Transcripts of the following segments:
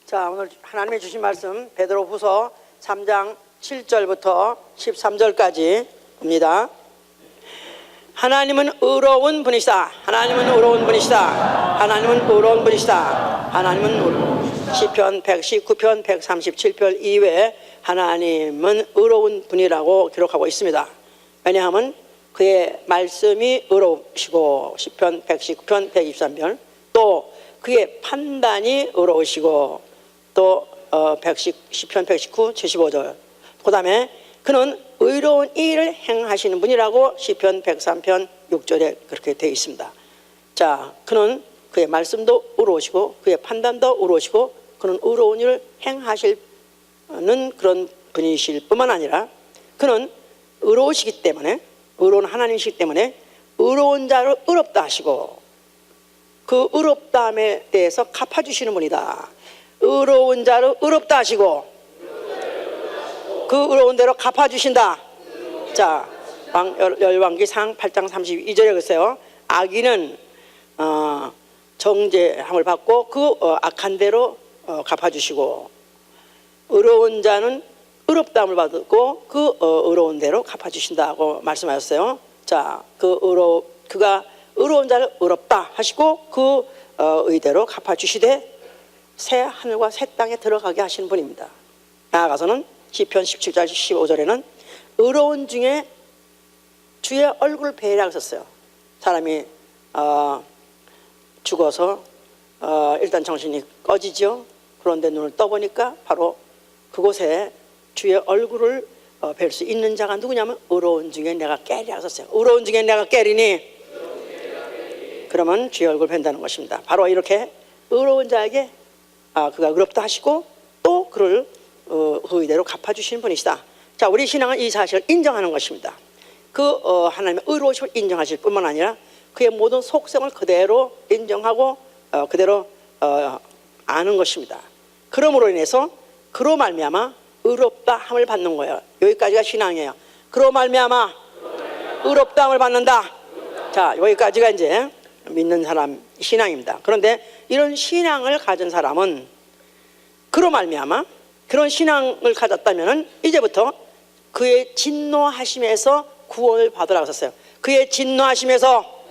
자, 오늘 하나님이 주신 말씀 베드로후서 3장 7절부터 13절까지입니다. 하나님은 의로운 분이시다. 하나님은 의로운 분이시다. 하나님은 의로운 분이시다. 하나님은 시편 119편 137편 이외에 하나님은 의로운 분이라고 기록하고 있습니다. 왜냐하면 그의 말씀이 의로우시고 시편 119편 123편 또 그의 판단이 의로우시고 또 시편 119 75절 그 다음에 그는 의로운 일을 행하시는 분이라고 시편 103편 6절에 그렇게 되어 있습니다. 자, 그는 그의 말씀도 의로우시고 그의 판단도 의로우시고 그는 의로운 일을 행하시는 그런 분이실 뿐만 아니라 그는 의로우시기 때문에 의로운 하나님이시기 때문에 의로운 자를 의롭다 하시고 그 의롭다함에 대해서 갚아주시는 분이다. 의로운 자를 의롭다 하시고 그 의로운 대로 갚아주신다. 자, 열왕기상 8장 32절에 글쎄요, 악인은 정죄함을 받고 그 악한 대로 갚아주시고 의로운 자는 의롭다함을 받고 그 의로운 대로 갚아주신다고 말씀하셨어요. 자, 그가 의로운 자를 의롭다 하시고 그 의대로 갚아주시되 새 하늘과 새 땅에 들어가게 하시는 분입니다. 나아가서는 시편 17절 15절에는 의로운 중에 주의 얼굴을 배회라고 썼어요. 사람이 죽어서 일단 정신이 꺼지죠. 그런데 눈을 떠보니까 바로 그곳에 주의 얼굴을 뵐 수 있는 자가 누구냐면 의로운 중에 내가 깨리라고 썼어요. 의로운 중에 내가 깨리니 그러면 주의 얼굴을 뵌다는 것입니다. 바로 이렇게 의로운 자에게 그가 의롭다 하시고 또 그를 의대로 갚아주시는 분이시다. 자, 우리 신앙은 이 사실을 인정하는 것입니다. 그 하나님의 의로우심을 인정하실 뿐만 아니라 그의 모든 속성을 그대로 인정하고 그대로 아는 것입니다. 그러므로 인해서 그로 말미암아 의롭다 함을 받는 거예요. 여기까지가 신앙이에요. 그로 말미암아 의롭다 함을 받는다. 자, 여기까지가 이제 믿는 사람 신앙입니다. 그런데 이런 신앙을 가진 사람은 그로 말미암아 그런 신앙을 가졌다면 이제부터 그의 진노하심에서 구원을 받으라고 썼어요. 그의 진노하심에서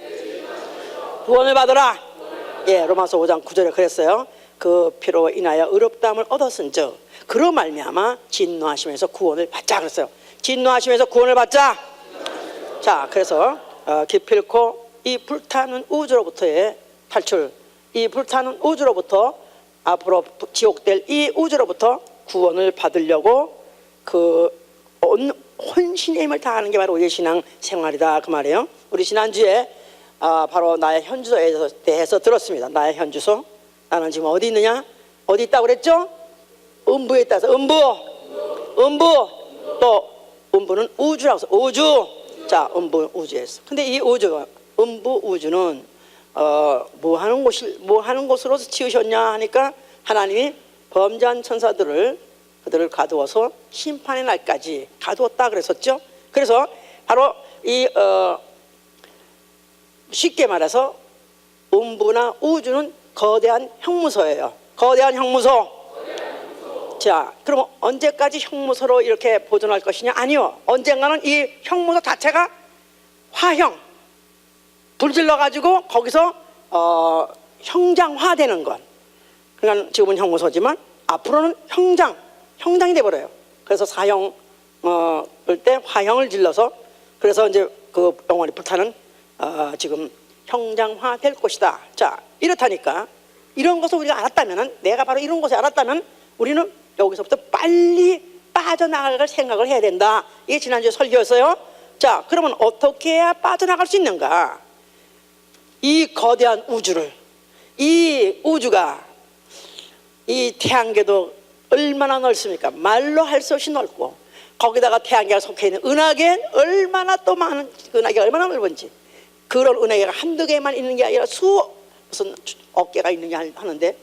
구원을 받으라. 예, 로마서 5장 9절에 그랬어요. 그 피로 인하여 의롭다함을 얻었은즉 그로 말미암아 진노하심에서 구원을 받자 그랬어요. 진노하심에서 구원을 받자. 자, 그래서 기필코 이 불타는 우주로부터의 탈출, 이 불타는 우주로부터 앞으로 지옥될 이 우주로부터 구원을 받으려고 그 혼신의 힘을 다하는 게 바로 우리의 신앙 생활이다 그 말이에요. 우리 지난주에 바로 나의 현주소에 대해서 들었습니다. 나의 현주소, 나는 지금 어디 있느냐? 어디 있다고 그랬죠? 음부에 있다서 음부 또 음부는 우주라고 해서 우주. 자, 음부 우주에서. 근데 이 우주가 음부 우주는 뭐 하는 곳으로 지으셨냐 하니까 하나님이 범죄한 천사들을 그들을 가두어서 심판의 날까지 가두었다 그랬었죠. 그래서 바로 이 쉽게 말해서 음부나 우주는 거대한 형무소예요. 거대한 형무소. 자, 그럼 언제까지 형무소로 이렇게 보존할 것이냐? 아니요. 언젠가는 이 형무소 자체가 화형, 불질러 가지고 거기서 형장화되는 것. 그러니까 지금은 형무소지만 앞으로는 형장이 돼버려요. 그래서 사형을 때 화형을 질러서 그래서 이제 그 영원히 불타는 지금 형장화 될 것이다. 자, 이렇다니까 이런 것을 우리가 알았다면, 내가 바로 이런 것을 알았다면 우리는 여기서부터 빨리 빠져나갈 생각을 해야 된다. 이게 지난주에 설교였어요. 자, 그러면 어떻게 해야 빠져나갈 수 있는가? 이 거대한 우주를, 이 우주가 이 태양계도 얼마나 넓습니까? 말로 할 수 없이 넓고 거기다가 태양계가 속해 있는 은하계 얼마나 또 많은, 은하계가 얼마나 넓은지, 그런 은하계가 한두 개만 있는 게 아니라 무슨 어깨가 있는 게 하는데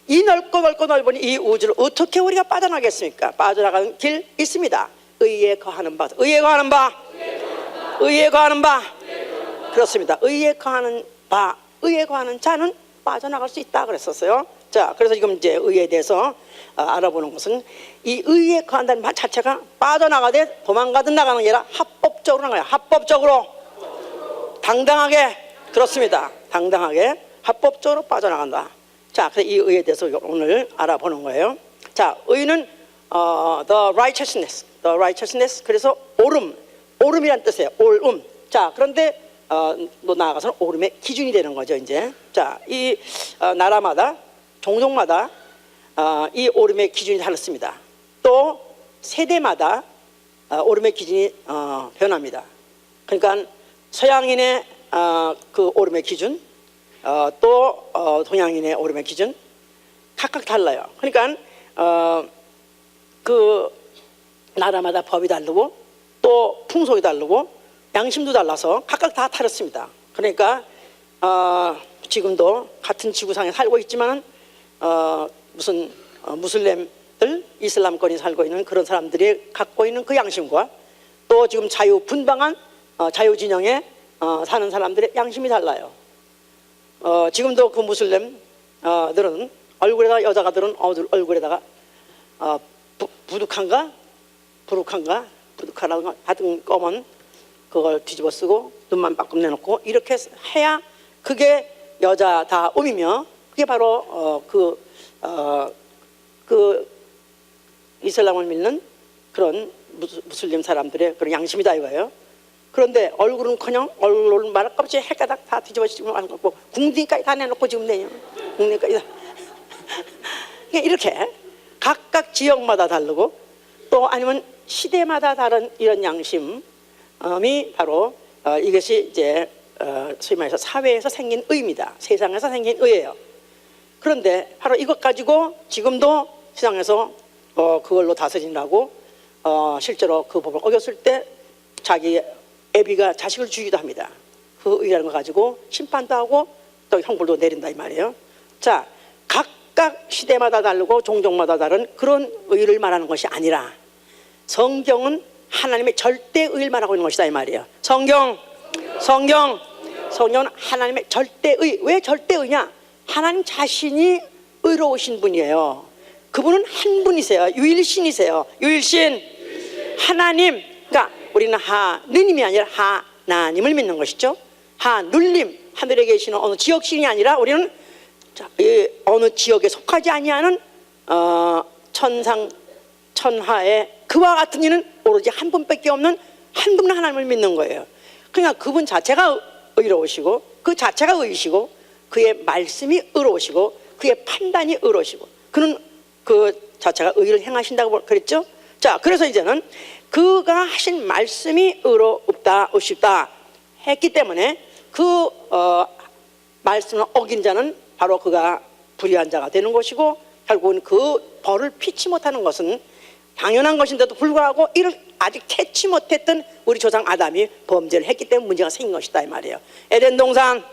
이 넓고 넓은 이 우주를 어떻게 우리가 빠져나가겠습니까? 빠져나가는 길 있습니다. 의에 거하는 바, 의에 거하는 바, 의에 거하는 바. 그렇습니다. 의에 거하는 바, 의에 거하는 자는 빠져나갈 수 있다 그랬었어요. 자, 그래서 지금 이제 의에 대해서 알아보는 것은 이 의에 거한다는 말 자체가 빠져나가되 도망가든 나가는 게 아니라 합법적으로 나가요. 합법적으로 당당하게, 그렇습니다. 당당하게 합법적으로 빠져나간다. 자, 그래서 이 의에 대해서 오늘 알아보는 거예요. 자, 의는 the righteousness. 그래서 옳음이란 뜻이에요. 옳음. 자, 그런데 또 나아가서는 옳음의 기준이 되는 거죠. 이제 자, 이 나라마다 종족마다 이 옳음의 기준이 다릅니다. 또 세대마다 옳음의 기준이 변합니다. 그러니까 서양인의 그 옳음의 기준, 또 동양인의 옳음의 기준 각각 달라요. 그러니까 그 나라마다 법이 다르고 또 풍속이 다르고 양심도 달라서 각각 다 다릅니다. 그러니까 지금도 같은 지구상에 살고 있지만은 무슨 무슬림들, 이슬람권이 살고 있는 그런 사람들이 갖고 있는 그 양심과 또 지금 자유분방한 자유진영에 사는 사람들의 양심이 달라요. 지금도 그 무슬림들은 얼굴에다가, 여자가들은 얼굴에다가 부둑하라고 하여튼 검은 그걸 뒤집어 쓰고 눈만 빠끔 내놓고 이렇게 해야 그게 여자다움이며 그게 바로 그 이슬람을 믿는 그런 무슬림 사람들의 그런 양심이다 이거예요. 그런데 얼굴은커녕 얼굴을 말할것없이 해가닥 다 뒤집어지고 말고 궁딩까지 다 내놓고 지금 내냐. 궁딩까지 다. 이렇게 각각 지역마다 다르고 또 아니면 시대마다 다른 이런 양심이 바로 이것이 이제 소위 말해서 사회에서 생긴 의입니다. 세상에서 생긴 의예요. 그런데 바로 이것 가지고 지금도 세상에서 그걸로 다스리라고 실제로 그 법을 어겼을 때 자기 애비가 자식을 죽이기도 합니다. 그 의라는 거 가지고 심판도 하고 또 형벌도 내린다 이 말이에요. 자, 각각 시대마다 다르고 종족마다 다른 그런 의를 말하는 것이 아니라 성경은 하나님의 절대 의를 말하고 있는 것이다 이 말이에요. 성경은 하나님의 절대의. 왜 절대의냐? 하나님 자신이 의로우신 분이에요. 그분은 한 분이세요. 유일신이세요. 유일신 하나님. 그러니까 우리는 하느님이 아니라 하나님을 믿는 것이죠. 하눌림, 하늘에 계시는 어느 지역신이 아니라 우리는 어느 지역에 속하지 아니하는 천상 천하의 그와 같은 이는 오로지 한 분밖에 없는 한 분 하나님을 믿는 거예요. 그러니까 그분 자체가 의로우시고 그 자체가 의이시고 그의 말씀이 의로우시고 그의 판단이 의로우시고 그는 그 자체가 의를 행하신다고 그랬죠. 자, 그래서 이제는 그가 하신 말씀이 의롭다 의롭다 했기 때문에 그 말씀을 어긴 자는 바로 그가 불의한 자가 되는 것이고 결국은 그 벌을 피치 못하는 것은 당연한 것인데도 불구하고 이를 아직 캐치 못했던 우리 조상 아담이 범죄를 했기 때문에 문제가 생긴 것이다 이 말이에요. 에덴 동산,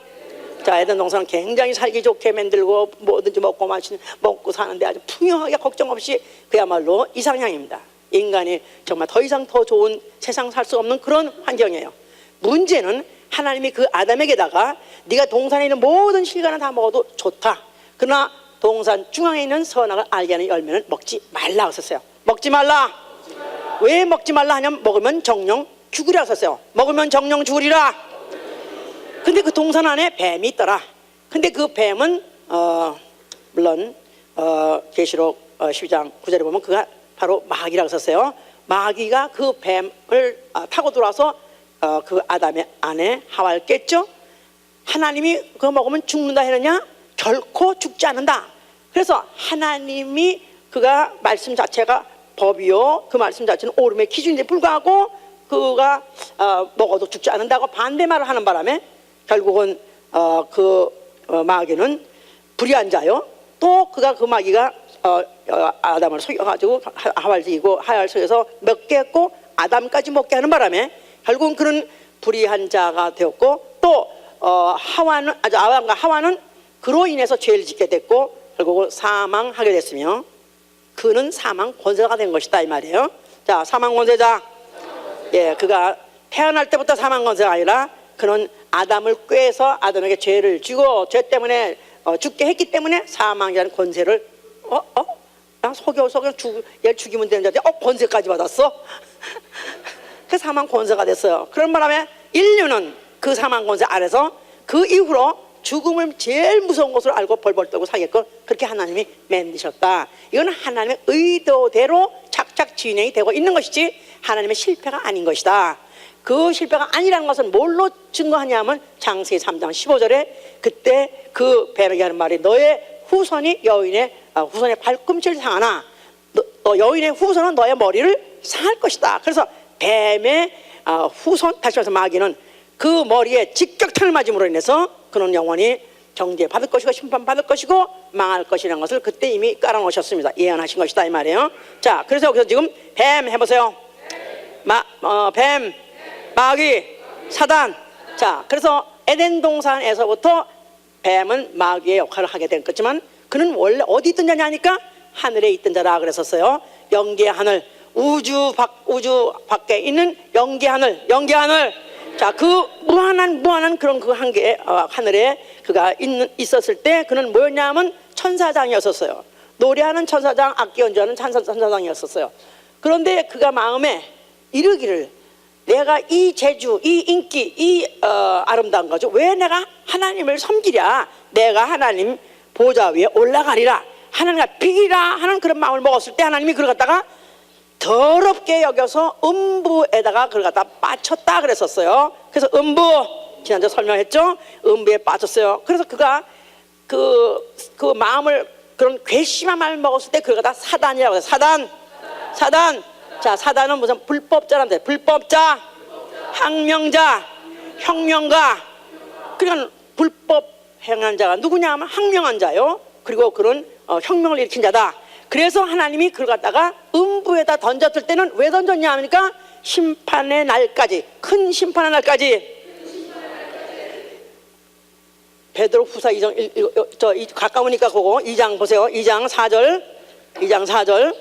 자, 에덴 동산은 굉장히 살기 좋게 만들고 뭐든지 먹고 사는데 아주 풍요하게 걱정 없이 그야말로 이상향입니다. 인간이 정말 더 이상 더 좋은 세상 살 수 없는 그런 환경이에요. 문제는 하나님이 그 아담에게다가 네가 동산에 있는 모든 실과는 다 먹어도 좋다. 그러나 동산 중앙에 있는 선악을 알게 하는 열매는 먹지 말라 하셨어요. 먹지 말라. 왜 먹지 말라 하냐면 먹으면 정령 죽으리라 하셨어요. 먹으면 정령 죽으리라. 근데 그 동산 안에 뱀이 있더라. 근데 그 뱀은 물론 계시록 12장 9절에 보면 그가 바로 마귀라고 썼어요. 마귀가 그 뱀을 타고 들어와서 그 아담의 아내 하와를 깼죠. 하나님이 그거 먹으면 죽는다 했느냐? 결코 죽지 않는다. 그래서 하나님이 그가 말씀 자체가 법이요 그 말씀 자체는 옳음의 기준인데 불구하고 그가 먹어도 죽지 않는다고 반대말을 하는 바람에 결국은 마귀는 불의한 자요. 또 그가 그 마귀가 아담을 속여가지고 하와를 죽이고 하와를 속여서 먹게 했고 아담까지 먹게 하는 바람에 결국은 그는 불의한 자가 되었고 또 아담과 하와는 그로 인해서 죄를 짓게 됐고 결국은 사망하게 됐으며 그는 사망 권세자가 된 것이다 이 말이에요. 자, 사망 권세자. 예, 그가 태어날 때부터 사망 권세가 아니라 그는 아담을 꾀해서 아담에게 죄를 주고 죄 때문에 죽게 했기 때문에 사망이라는 권세를 나 속여서 그냥 얘를 죽이면 되는 줄 알았더니 권세까지 받았어. 그 사망 권세가 됐어요. 그런 바람에 인류는 그 사망 권세 아래서 그 이후로 죽음을 제일 무서운 것을 알고 벌벌 떨고 살게끔 그렇게 하나님이 만드셨다. 이건 하나님의 의도대로 착착 진행이 되고 있는 것이지 하나님의 실패가 아닌 것이다. 그 실패가 아니라는 것은 뭘로 증거하냐면 창세기 3장 15절에 그때 그 뱀에게 하는 말이 너의 후손이 여인의 후손의 발꿈치를 상하나 너 여인의 후손은 너의 머리를 상할 것이다. 그래서 뱀의 후손, 다시 말해서 마귀는 그 머리에 직격탄을 맞음으로 인해서 그는 영원히 정죄받을 것이고 심판받을 것이고 망할 것이라는 것을 그때 이미 깔아놓으셨습니다. 예언하신 것이다 이 말이에요. 자, 그래서 여기서 지금 뱀 해보세요. 뱀, 마귀, 사단. 자, 그래서 에덴 동산에서부터 뱀은 마귀의 역할을 하게 된 거지만 그는 원래 어디 있던 자냐 하니까 하늘에 있던 자라 그랬었어요. 영계의 하늘, 우주 밖에 있는 영계의 하늘. 자, 그 무한한 그런 그 한계 하늘에 그가 있었을 때 그는 뭐였냐면 천사장이었었어요. 노래하는 천사장, 악기 연주하는 천사장이었었어요. 그런데 그가 마음에 이르기를 내가 이 재주, 이 인기, 이 아름다운 거죠. 왜 내가 하나님을 섬기랴? 내가 하나님 보좌 위에 올라가리라. 하나님과 비기라 하는 그런 마음을 먹었을 때 하나님이 그걸 갖다가 더럽게 여겨서 음부에다가 그걸 갖다 빠쳤다 그랬었어요. 그래서 음부 지난주에 설명했죠. 음부에 빠졌어요. 그래서 그가 그 마음을 그런 괘씸한 마음을 먹었을 때 그걸 갖다 사단이라고 해요. 사단. 자, 사단은 무슨 불법자란데 불법자, 항명자, 혁명가. 그러니까 불법 행한 자가 누구냐 하면 항명한 자요. 그리고 그런 혁명을 일으킨 자다. 그래서 하나님이 그걸 갖다가 음부에다 던졌을 때는 왜 던졌냐 하니까 심판의 날까지, 큰 심판의 날까지. 베드로 후서 2장 가까우니까 그거 2장 보세요. 2장 4절.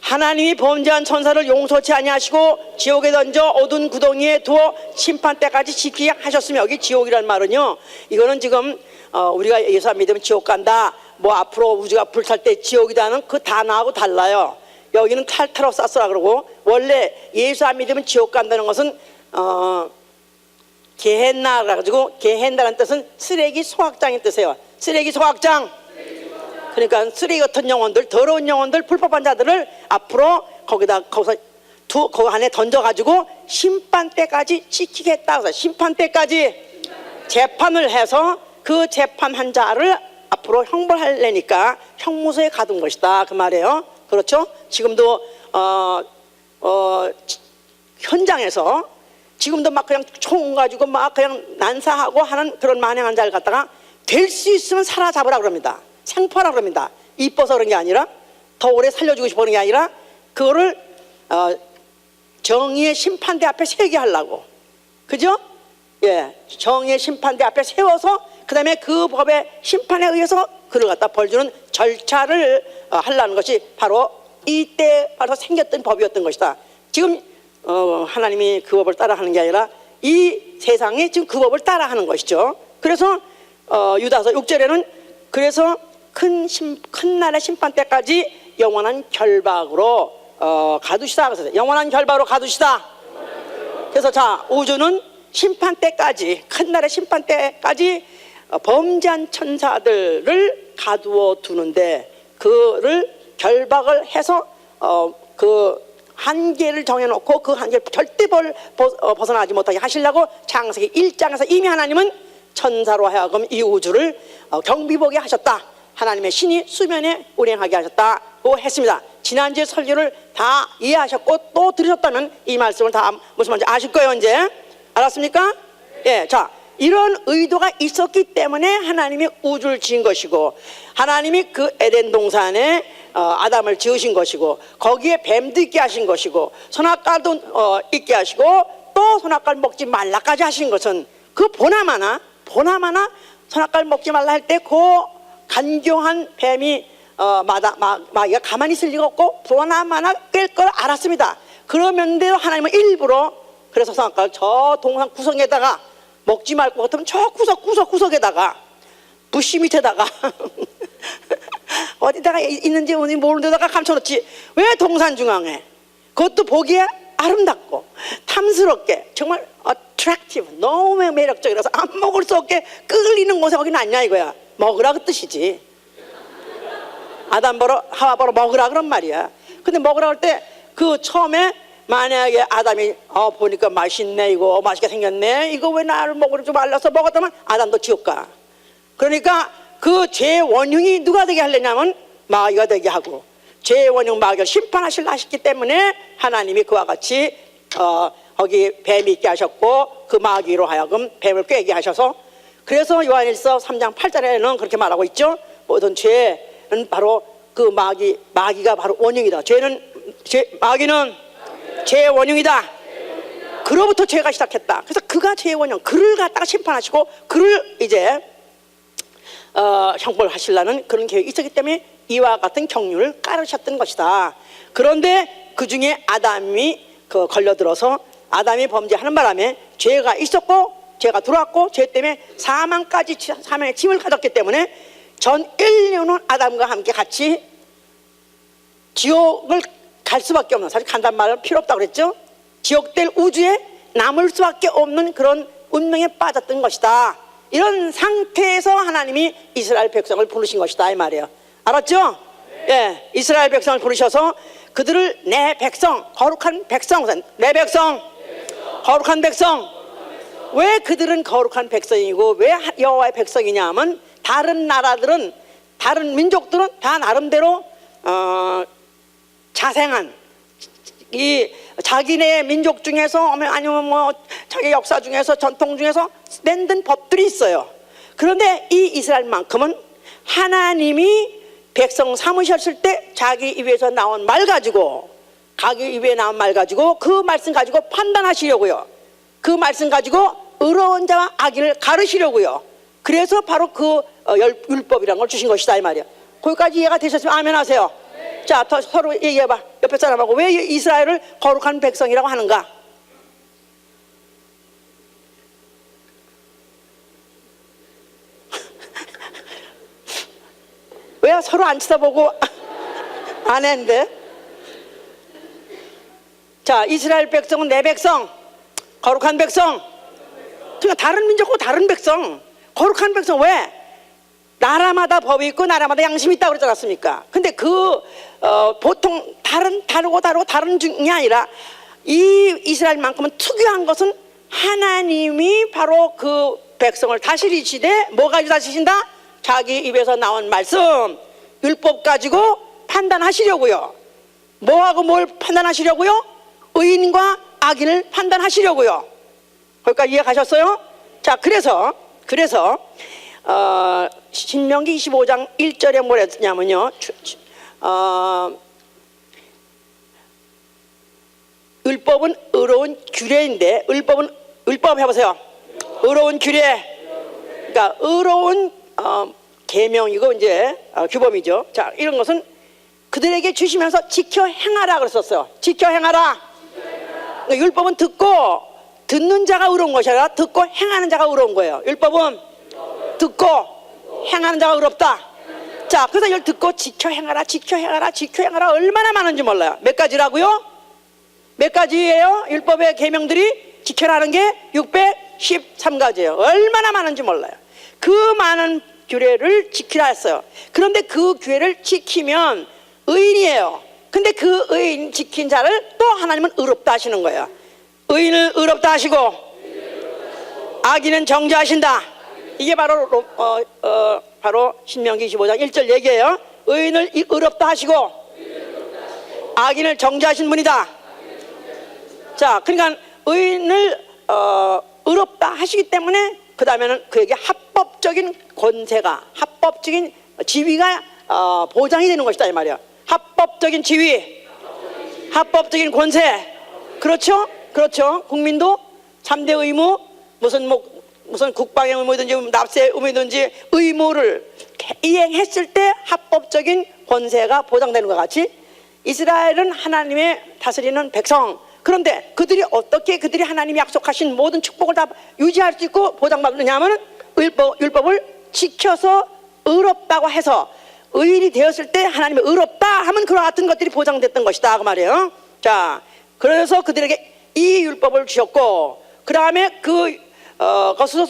하나님이 범죄한 천사를 용서치 아니하시고 지옥에 던져 어두운 구덩이에 두어 심판 때까지 지키게 하셨으며, 여기 지옥이라는 말은요, 이거는 지금 우리가 예수 안 믿으면 지옥 간다, 뭐 앞으로 우주가 불탈 때 지옥이다는 그 단어하고 달라요. 여기는 탈타로 쌌으라 그러고, 원래 예수 안 믿으면 지옥 간다는 것은 게헨나 그래가지고, 게헨나라는 뜻은 쓰레기 소각장의 뜻이에요. 쓰레기 소각장. 그러니까 쓰레기 같은 영혼들, 더러운 영혼들, 불법한 자들을 앞으로 거기서 그 안에 던져가지고 심판 때까지 지키겠다. 그래서 심판 때까지 재판을 해서 그 재판한 자를 앞으로 형벌하려니까 형무소에 가둔 것이다 그 말이에요. 그렇죠? 지금도 현장에서 지금도 막 그냥 총 가지고 막 그냥 난사하고 하는 그런 만행한 자를 갖다가 될 수 있으면 사로잡으라 그럽니다. 생포하라 그럽니다. 이뻐서 그런 게 아니라, 더 오래 살려주고 싶어 그런 게 아니라, 그거를 정의의 심판대 앞에 세게 하려고. 그죠? 예, 정의의 심판대 앞에 세워서 그 다음에 그 법의 심판에 의해서 그를 갖다 벌주는 절차를 하려는 것이 바로 이때 바로 생겼던 법이었던 것이다. 지금 하나님이 그 법을 따라하는 게 아니라 이 세상이 지금 그 법을 따라하는 것이죠. 그래서 유다서 6절에는 그래서 큰 날의 심판 때까지 영원한 결박으로 가두시다. 그래서 영원한 결박으로 가두시다. 그래서 자, 우주는 심판 때까지, 큰 날의 심판 때까지 범죄한 천사들을 가두어 두는데, 그를 결박을 해서 그 한계를 정해놓고 그 한계를 절대 벗어나지 못하게 하시려고 창세기 1장에서 이미 하나님은 천사로 하여금 이 우주를 경비보게 하셨다. 하나님의 신이 수면에 운행하게 하셨다고 했습니다. 지난주에 설교를 다 이해하셨고 또 들으셨다면 이 말씀을 다 무슨 말인지 아실 거예요. 이제 알았습니까? 예, 자, 이런 의도가 있었기 때문에 하나님이 우주를 지은 것이고, 하나님이 그 에덴 동산에 아담을 지으신 것이고, 거기에 뱀도 있게 하신 것이고, 선악과도 있게 하시고, 또 선악과를 먹지 말라까지 하신 것은, 그 보나마나 선악과를 먹지 말라 할 때 그 간교한 뱀이 마귀가 가만히 있을 리가 없고 보나마나 깰 걸 알았습니다. 그러면도 하나님은 일부러 그래서 선악과를 저 동산 구성에다가 먹지 말 것 같으면 저 구석구석에다가 부시 밑에다가 어디다가 있는지 모르는 데다가 감춰놓지. 왜 동산중앙에? 그것도 보기에 아름답고 탐스럽게 정말 attractive, 너무 매력적이라서 안 먹을 수 없게 끌리는 곳에 거기는 아니냐 이거야. 먹으라 그 뜻이지. 아담 보러 하와 보러 먹으라 그런 말이야. 근데 먹으라 할 때 그 처음에 만약에 아담이 보니까 맛있네, 이거 맛있게 생겼네, 이거 왜 나를 먹으지 말라서 먹었다면 아담도 지옥 가. 그러니까 그 죄의 원흉이 누가 되게 하려냐면 마귀가 되게 하고, 죄의 원흉 마귀를 심판하실라 하셨기 때문에 하나님이 그와 같이 거기 뱀이 있게 하셨고 그 마귀로 하여금 뱀을 꿰게 하셔서, 그래서 요한일서 3장 8절에는 그렇게 말하고 있죠. 모든 죄는 바로 그 마귀가 바로 원흉이다. 마귀는 죄의 원흉이다. 그로부터 죄가 시작했다. 그래서 그가 죄의 원흉, 그를 갖다가 심판하시고 그를 이제 형벌 하시려는 그런 계획이 있었기 때문에 이와 같은 경륜을 깔으셨던 것이다. 그런데 그 중에 아담이 걸려들어서 아담이 범죄하는 바람에 죄가 있었고 죄가 들어왔고 죄 때문에 사망의 짐을 가졌기 때문에 전 인류는 아담과 함께 같이 지옥을 갈 수밖에 없는, 사실 간단 말은 필요 없다고 그랬죠. 지옥될 우주에 남을 수밖에 없는 그런 운명에 빠졌던 것이다. 이런 상태에서 하나님이 이스라엘 백성을 부르신 것이다 이 말이에요. 알았죠? 예, 이스라엘 백성을 부르셔서 그들을 내 백성, 거룩한 백성, 내 백성, 거룩한 백성. 왜 그들은 거룩한 백성이고 왜 여호와의 백성이냐 하면, 다른 나라들은, 다른 민족들은 다 나름대로 자생한 이 자기네 민족 중에서 아니면 뭐 자기 역사 중에서 전통 중에서 만든 법들이 있어요. 그런데 이 이스라엘만큼은 하나님이 백성 삼으셨을 때 자기 입에서 나온 말 가지고, 자기 입에 나온 말 가지고 그 말씀 가지고 판단하시려고요. 그 말씀 가지고 의로운 자와 악인을 가르시려고요. 그래서 바로 그 율법이라는 걸 주신 것이다 이 말이야. 거기까지 이해가 되셨으면 아멘 하세요. 자, 서로 얘기해봐. 옆에 사람하고 왜 이스라엘을 거룩한 백성이라고 하는가? 왜 서로 안 쳐다보고 안 했는데? 자, 이스라엘 백성은 내 백성, 거룩한 백성. 그러니까 다른 민족하고 다른 백성, 거룩한 백성. 왜? 나라마다 법이 있고 나라마다 양심이 있다고 그러지 않았습니까? 근데 보통 다르고 다른 중이 아니라 이 이스라엘만큼은 특유한 것은 하나님이 바로 그 백성을 다스리시되 뭐 가지고 다스리신다? 자기 입에서 나온 말씀, 율법 가지고 판단하시려고요. 뭐하고 뭘 판단하시려고요? 의인과 악인을 판단하시려고요. 거기까지 이해 가셨어요? 자, 그래서 신명기 25장 1절에 뭐라 했냐면요, 율법은 의로운 규례인데, 율법 해보세요. 의로운 규례. 그러니까 의로운 계명이고 이제 규범이죠. 자, 이런 것은 그들에게 주시면서 지켜 행하라 그랬었어요. 지켜 행하라. 그러니까 율법은 듣는 자가 의로운 것이 아니라 듣고 행하는 자가 의로운 거예요. 율법은 듣고 행하는 자가 의롭다. 자, 그래서 이걸 듣고 지켜 행하라, 지켜 행하라, 지켜 행하라 얼마나 많은지 몰라요. 몇 가지라고요? 몇 가지예요? 율법의 계명들이 지켜라는 게 613가지예요. 얼마나 많은지 몰라요. 그 많은 규례를 지키라 했어요. 그런데 그 규례를 지키면 의인이에요. 근데 그 의인 지킨 자를 또 하나님은 의롭다 하시는 거예요. 의인을 의롭다 하시고 악인은 정죄하신다. 이게 바로 신명기 25장 1절 얘기예요. 의인을 의롭다 하시고 악인을 정죄하신 분이다. 자, 그러니까 의인을 의롭다 하시기 때문에 그 다음에는 그에게 합법적인 권세가, 합법적인 지위가 보장이 되는 것이다 이 말이야. 합법적인 지위, 합법적인 권세. 그렇죠? 그렇죠. 국민도 3대 의무, 무슨 국방의 의무든지 납세 의무든지 의무를 이행했을 때 합법적인 권세가 보장되는 것 같이 이스라엘은 하나님의 다스리는 백성, 그런데 그들이 어떻게 그들이 하나님이 약속하신 모든 축복을 다 유지할 수 있고 보장받느냐 하면 율법을 지켜서 의롭다고 해서 의인이 되었을 때 하나님이 의롭다 하면 그와 같은 것들이 보장됐던 것이다 그 말이에요. 자, 그래서 그들에게 이 율법을 주셨고, 그 다음에 그것을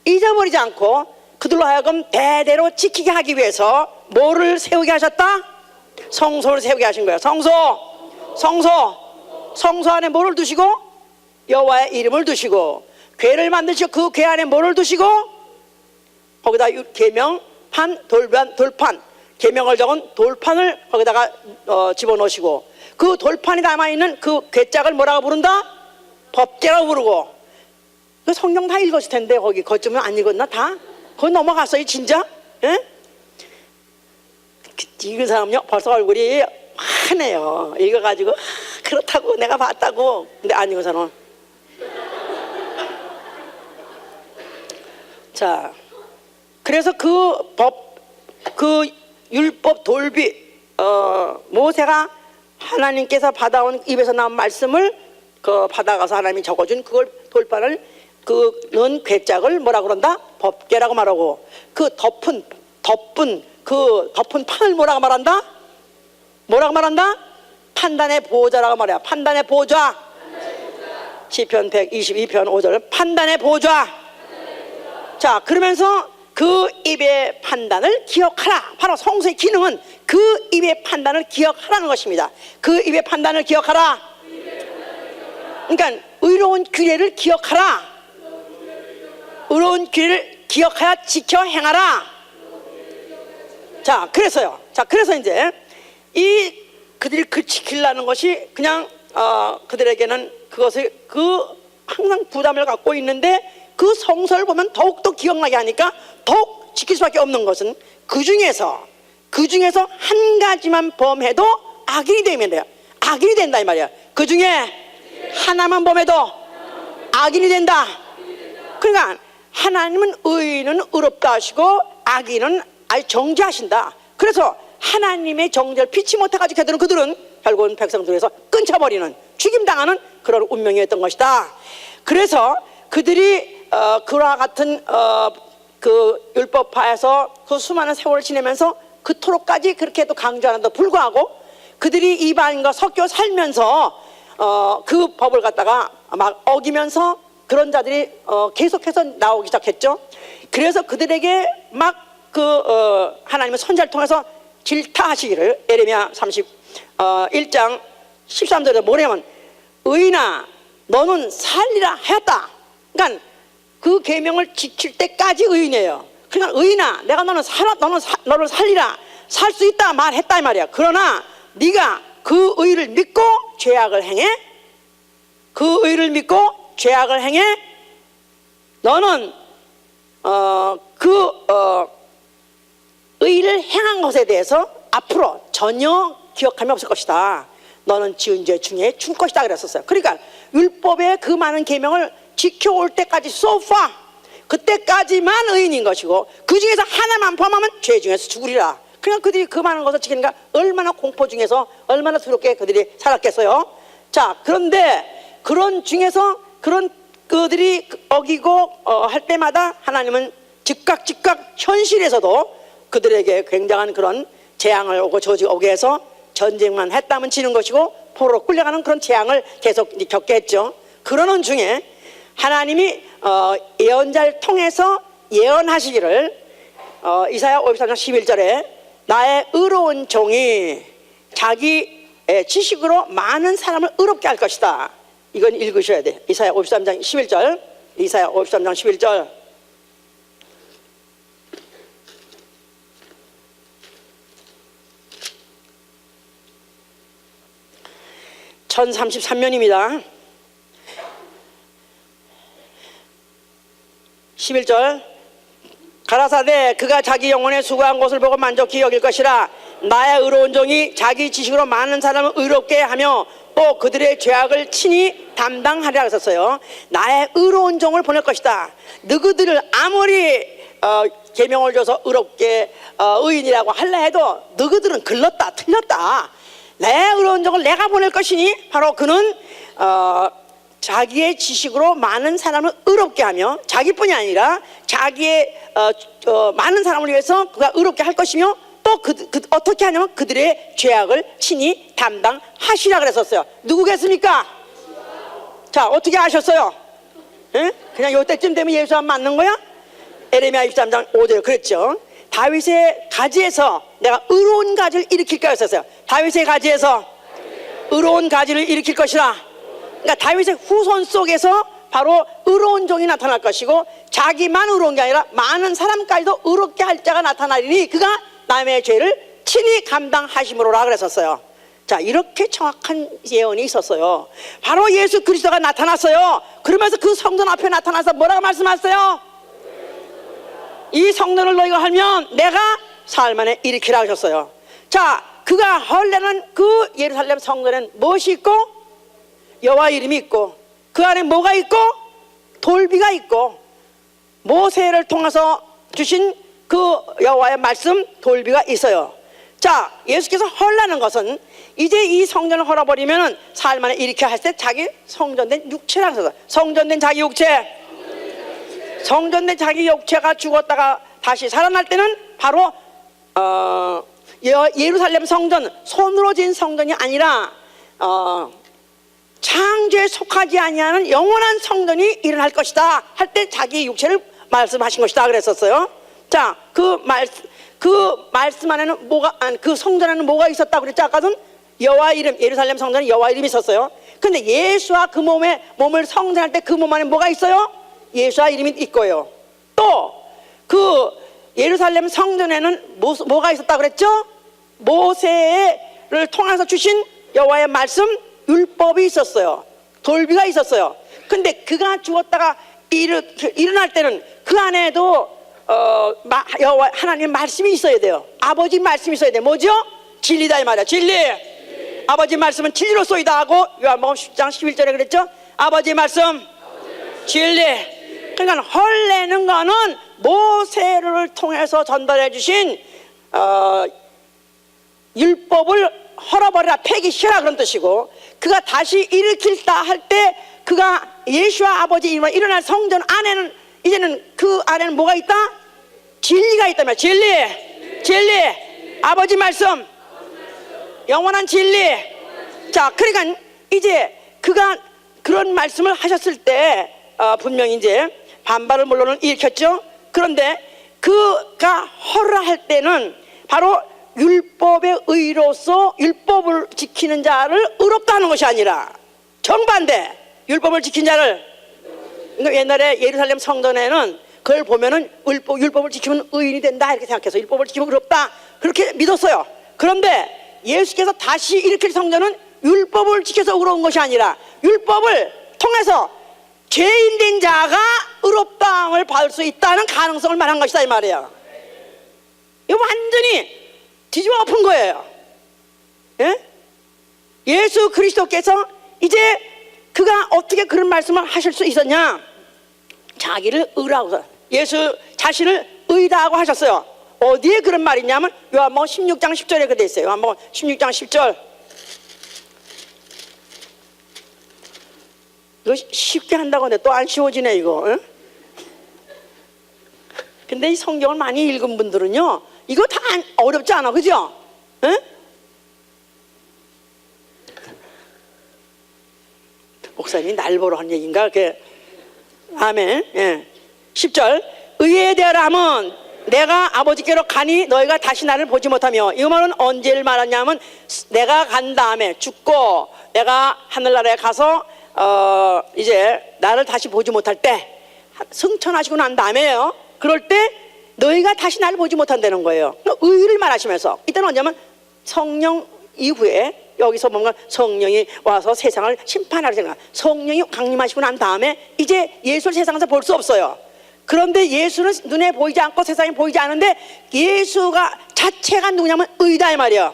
잊어버리지 않고 그들로 하여금 대대로 지키게 하기 위해서 뭐를 세우게 하셨다? 성소를 세우게 하신 거예요. 성소 안에 뭐를 두시고? 여호와의 이름을 두시고, 궤를 만드시고 그 궤 안에 뭐를 두시고? 거기다 계명판, 돌판, 계명을 적은 돌판을 거기다가 집어넣으시고, 그 돌판이 남아있는 그 궤짝을 뭐라고 부른다? 법궤라고 부르고. 그 성경 다 읽었을 텐데 거기 거쯤은 안 읽었나 다? 거기 넘어갔어요 진짜? 예? 읽은 사람은요 벌써 얼굴이 환해요. 읽어가지고 그렇다고 내가 봤다고. 근데 안 읽은 사람은 자, 그래서 그 율법 돌비 모세가 하나님께서 받아온 입에서 나온 말씀을 받아가서 하나님이 적어준 그걸 돌판을 넣은 궤짝을 뭐라 그런다? 법궤라고 말하고, 그 덮은 판을 뭐라고 말한다? 판단의 보좌라고 말해요. 판단의 보좌. 시편 122편 5절 판단의 보좌. 자, 그러면서 그 입의 판단을 기억하라. 바로 성소의 기능은 그 입의 판단을 기억하라는 것입니다. 그 입의 판단을 기억하라. 그러니까 의로운 규례를 기억하라. 의로운 규례를 기억하여 지켜 행하라. 자, 그래서요. 자, 그래서 이제 그들이 지키려는 것이 그냥 그들에게는 그것을 항상 부담을 갖고 있는데, 그 성서를 보면 더욱더 기억나게 하니까 더욱 지킬 수밖에 없는 것은 그 중에서 한 가지만 범해도 악인이 되면 돼요. 악인이 된다 이 말이야. 그 중에 하나만 범해도 악인이 된다. 그러니까 하나님은 의인은 의롭다 하시고 악인은 아주 정죄하신다. 그래서 하나님의 정죄를 피치 못해가지고 그들은 결국은 백성들에서 끊쳐버리는, 죽임당하는 그런 운명이었던 것이다. 그래서 그들이 그와 같은 그 율법파에서 그 수많은 세월을 지내면서 그토록까지 그렇게도 강조하는데도 불구하고 그들이 이방인과 섞여 살면서 그 법을 갖다가 막 어기면서 그런 자들이 계속해서 나오기 시작했죠. 그래서 그들에게 막 하나님의 선지자를 통해서 질타하시기를, 예레미야 31장 13절에 뭐냐면 의인아 너는 살리라 하였다. 그러니까 그 계명을 지킬 때까지 의인이에요. 그러니까 의인아 내가 너를 살리라, 살 수 있다 말했다 이 말이야. 그러나 네가 그 의를 믿고 죄악을 행해, 너는 의를 행한 것에 대해서 앞으로 전혀 기억함이 없을 것이다. 너는 지은 죄 중에 줄 것이다 그랬었어요. 그러니까 율법의 그 많은 계명을 지켜올 때까지 so far, 그때까지만 의인인 것이고 그 중에서 하나만 범하면 죄 중에서 죽으리라. 그냥 그들이 그 많은 것을 지키니까 얼마나 공포 중에서 얼마나 두렵게 그들이 살았겠어요. 자, 그런데 그런 중에서 그들이 어기고 할 때마다 하나님은 즉각 현실에서도 그들에게 굉장한 그런 재앙을 오고 저주가 오게 해서 전쟁만 했다면 지는 것이고 포로로 끌려가는 그런 재앙을 계속 겪게 했죠. 그러는 중에 하나님이 예언자를 통해서 예언하시기를 이사야 53장 11절에 나의 의로운 종이 자기 지식으로 많은 사람을 의롭게 할 것이다. 이건 읽으셔야 돼. 이사야 53장 11절. 이사야 53장 11절. (1033년입니다) 11절 가라사대 그가 자기 영혼의 수고한 것을 보고 만족히 여길 것이라. 나의 의로운 종이 자기 지식으로 많은 사람을 의롭게 하며 또 그들의 죄악을 친히 담당하리라 했었어요. 나의 의로운 종을 보낼 것이다. 너희들을 아무리 계명을 줘서 의롭게 의인이라고 할라 해도 너희들은 글렀다 틀렸다. 내 의로운 종을 내가 보낼 것이니 바로 그는 자기의 지식으로 많은 사람을 의롭게 하며 자기뿐이 아니라 자기의 많은 사람을 위해서 그가 의롭게 할 것이며 또 어떻게 하냐면 그들의 죄악을 친히 담당하시라 그랬었어요. 누구겠습니까? 자, 어떻게 아셨어요? 에? 그냥 요때쯤 되면 예수 안 맞는 거야? 에레미야 23장 5절 그랬죠. 다윗의 가지에서 내가 의로운 가지를 일으킬까 했었어요. 다윗의 가지에서 의로운 가지를 일으킬 것이라. 그러니까 다윗의 후손 속에서 바로 의로운 종이 나타날 것이고 자기만 의로운 게 아니라 많은 사람까지도 의롭게 할 자가 나타나리니 그가 남의 죄를 친히 감당하심으로라 그랬었어요. 자, 이렇게 정확한 예언이 있었어요. 바로 예수 그리스도가 나타났어요. 그러면서 그 성전 앞에 나타나서 뭐라고 말씀하셨어요? 이 성전을 너희가 하면 내가 사흘 만에 일으키라 하셨어요. 자, 그가 헐레는 그 예루살렘 성전에는 무엇이 있고 여호와 이름이 있고 그 안에 뭐가 있고 돌비가 있고 모세를 통해서 주신 그 여호와의 말씀 돌비가 있어요. 자, 예수께서 헐라는 것은 이제 이 성전을 헐어버리면 사흘 만에 일으켜 할 때 자기 성전된 육체라는 거죠. 성전된 자기 육체, 성전된 자기 육체가 죽었다가 다시 살아날 때는 바로 예루살렘 성전, 손으로 지은 성전이 아니라 창조에 속하지 아니하는 영원한 성전이 일어날 것이다 할 때 자기 육체를 말씀하신 것이다 그랬었어요. 자, 그 말씀 안에는 그 성전 안에는 뭐가 있었다고 그랬죠? 아까는 여호와 이름, 예루살렘 성전에 여호와 이름이 있었어요. 근데 예수와 그 몸을 성전할 때 그 몸 안에 뭐가 있어요? 예수와 이름이 있고요. 또 그 예루살렘 성전에는 뭐가 있었다고 그랬죠? 모세를 통해서 주신 여호와의 말씀, 율법이 있었어요. 돌비가 있었어요. 근데 그가 죽었다가 일어날 때는 그 안에도 여호와 하나님 말씀이 있어야 돼요. 아버지 말씀이 있어야 돼요. 뭐죠? 진리다 이 말이야. 진리. 아버지 말씀은 진리로소이다 하고 요한복음 10장 11절에 그랬죠? 아버지 말씀, 진리. 그러니까 헐레는 거는 모세를 통해서 전달해 주신 율법을 헐어버리라, 폐기시라 그런 뜻이고, 그가 다시 일으킬다 할 때 그가 예수와 아버지 이름으로 일어날 성전 안에는 이제는 그 안에는 뭐가 있다? 진리가 있다며. 진리. 아버지 말씀, 영원한 진리. 자, 그러니까 이제 그가 그런 말씀을 하셨을 때 분명히 이제 반발을 물론은 일으켰죠. 그런데 그가 허를 할 때는 바로 율법의 의로서 율법을 지키는 자를 의롭다 하는 것이 아니라 정반대, 율법을 지킨 자를. 옛날에 예루살렘 성전에는 그걸 보면은 율법을 지키면 의인이 된다 이렇게 생각해서 율법을 지키면 의롭다 그렇게 믿었어요. 그런데 예수께서 다시 일으킬 성전은 율법을 지켜서 의로운 것이 아니라 율법을 통해서 죄인 된 자가 의롭다함을 받을 수 있다는 가능성을 말한 것이다 이 말이에요. 이거 완전히 뒤집어 엎은 거예요. 예? 예수 그리스도께서 이제 그가 어떻게 그런 말씀을 하실 수 있었냐? 자기를 의라고, 예수 자신을 의라고 하셨어요. 어디에 그런 말이 있냐면 요한복음 16장 10절에 그렇게 돼 있어요. 요한복음 16장 10절. 이거 쉽게 한다고 하는데 또 안 쉬워지네 이거. 응? 근데 이 성경을 많이 읽은 분들은요 이거 다 어렵지 않아, 그죠? 응? 목사님이 날 보러 한 얘기인가? 아멘. 예. 10절. 의에 대하여 하면 내가 아버지께로 가니 너희가 다시 나를 보지 못하며, 이 말은 언제를 말하냐면 내가 간 다음에 죽고 내가 하늘나라에 가서 이제 나를 다시 보지 못할 때, 승천하시고 난 다음에요. 그럴 때 너희가 다시 나를 보지 못한다는 거예요. 의를 말하시면서 이때는 언제냐면 성령 이후에, 여기서 뭔가 성령이 와서 세상을 심판하려 생각, 성령이 강림하시고 난 다음에 이제 예수를 세상에서 볼 수 없어요. 그런데 예수는 눈에 보이지 않고 세상에 보이지 않은데 예수가 자체가 누구냐면 의다 이 말이야.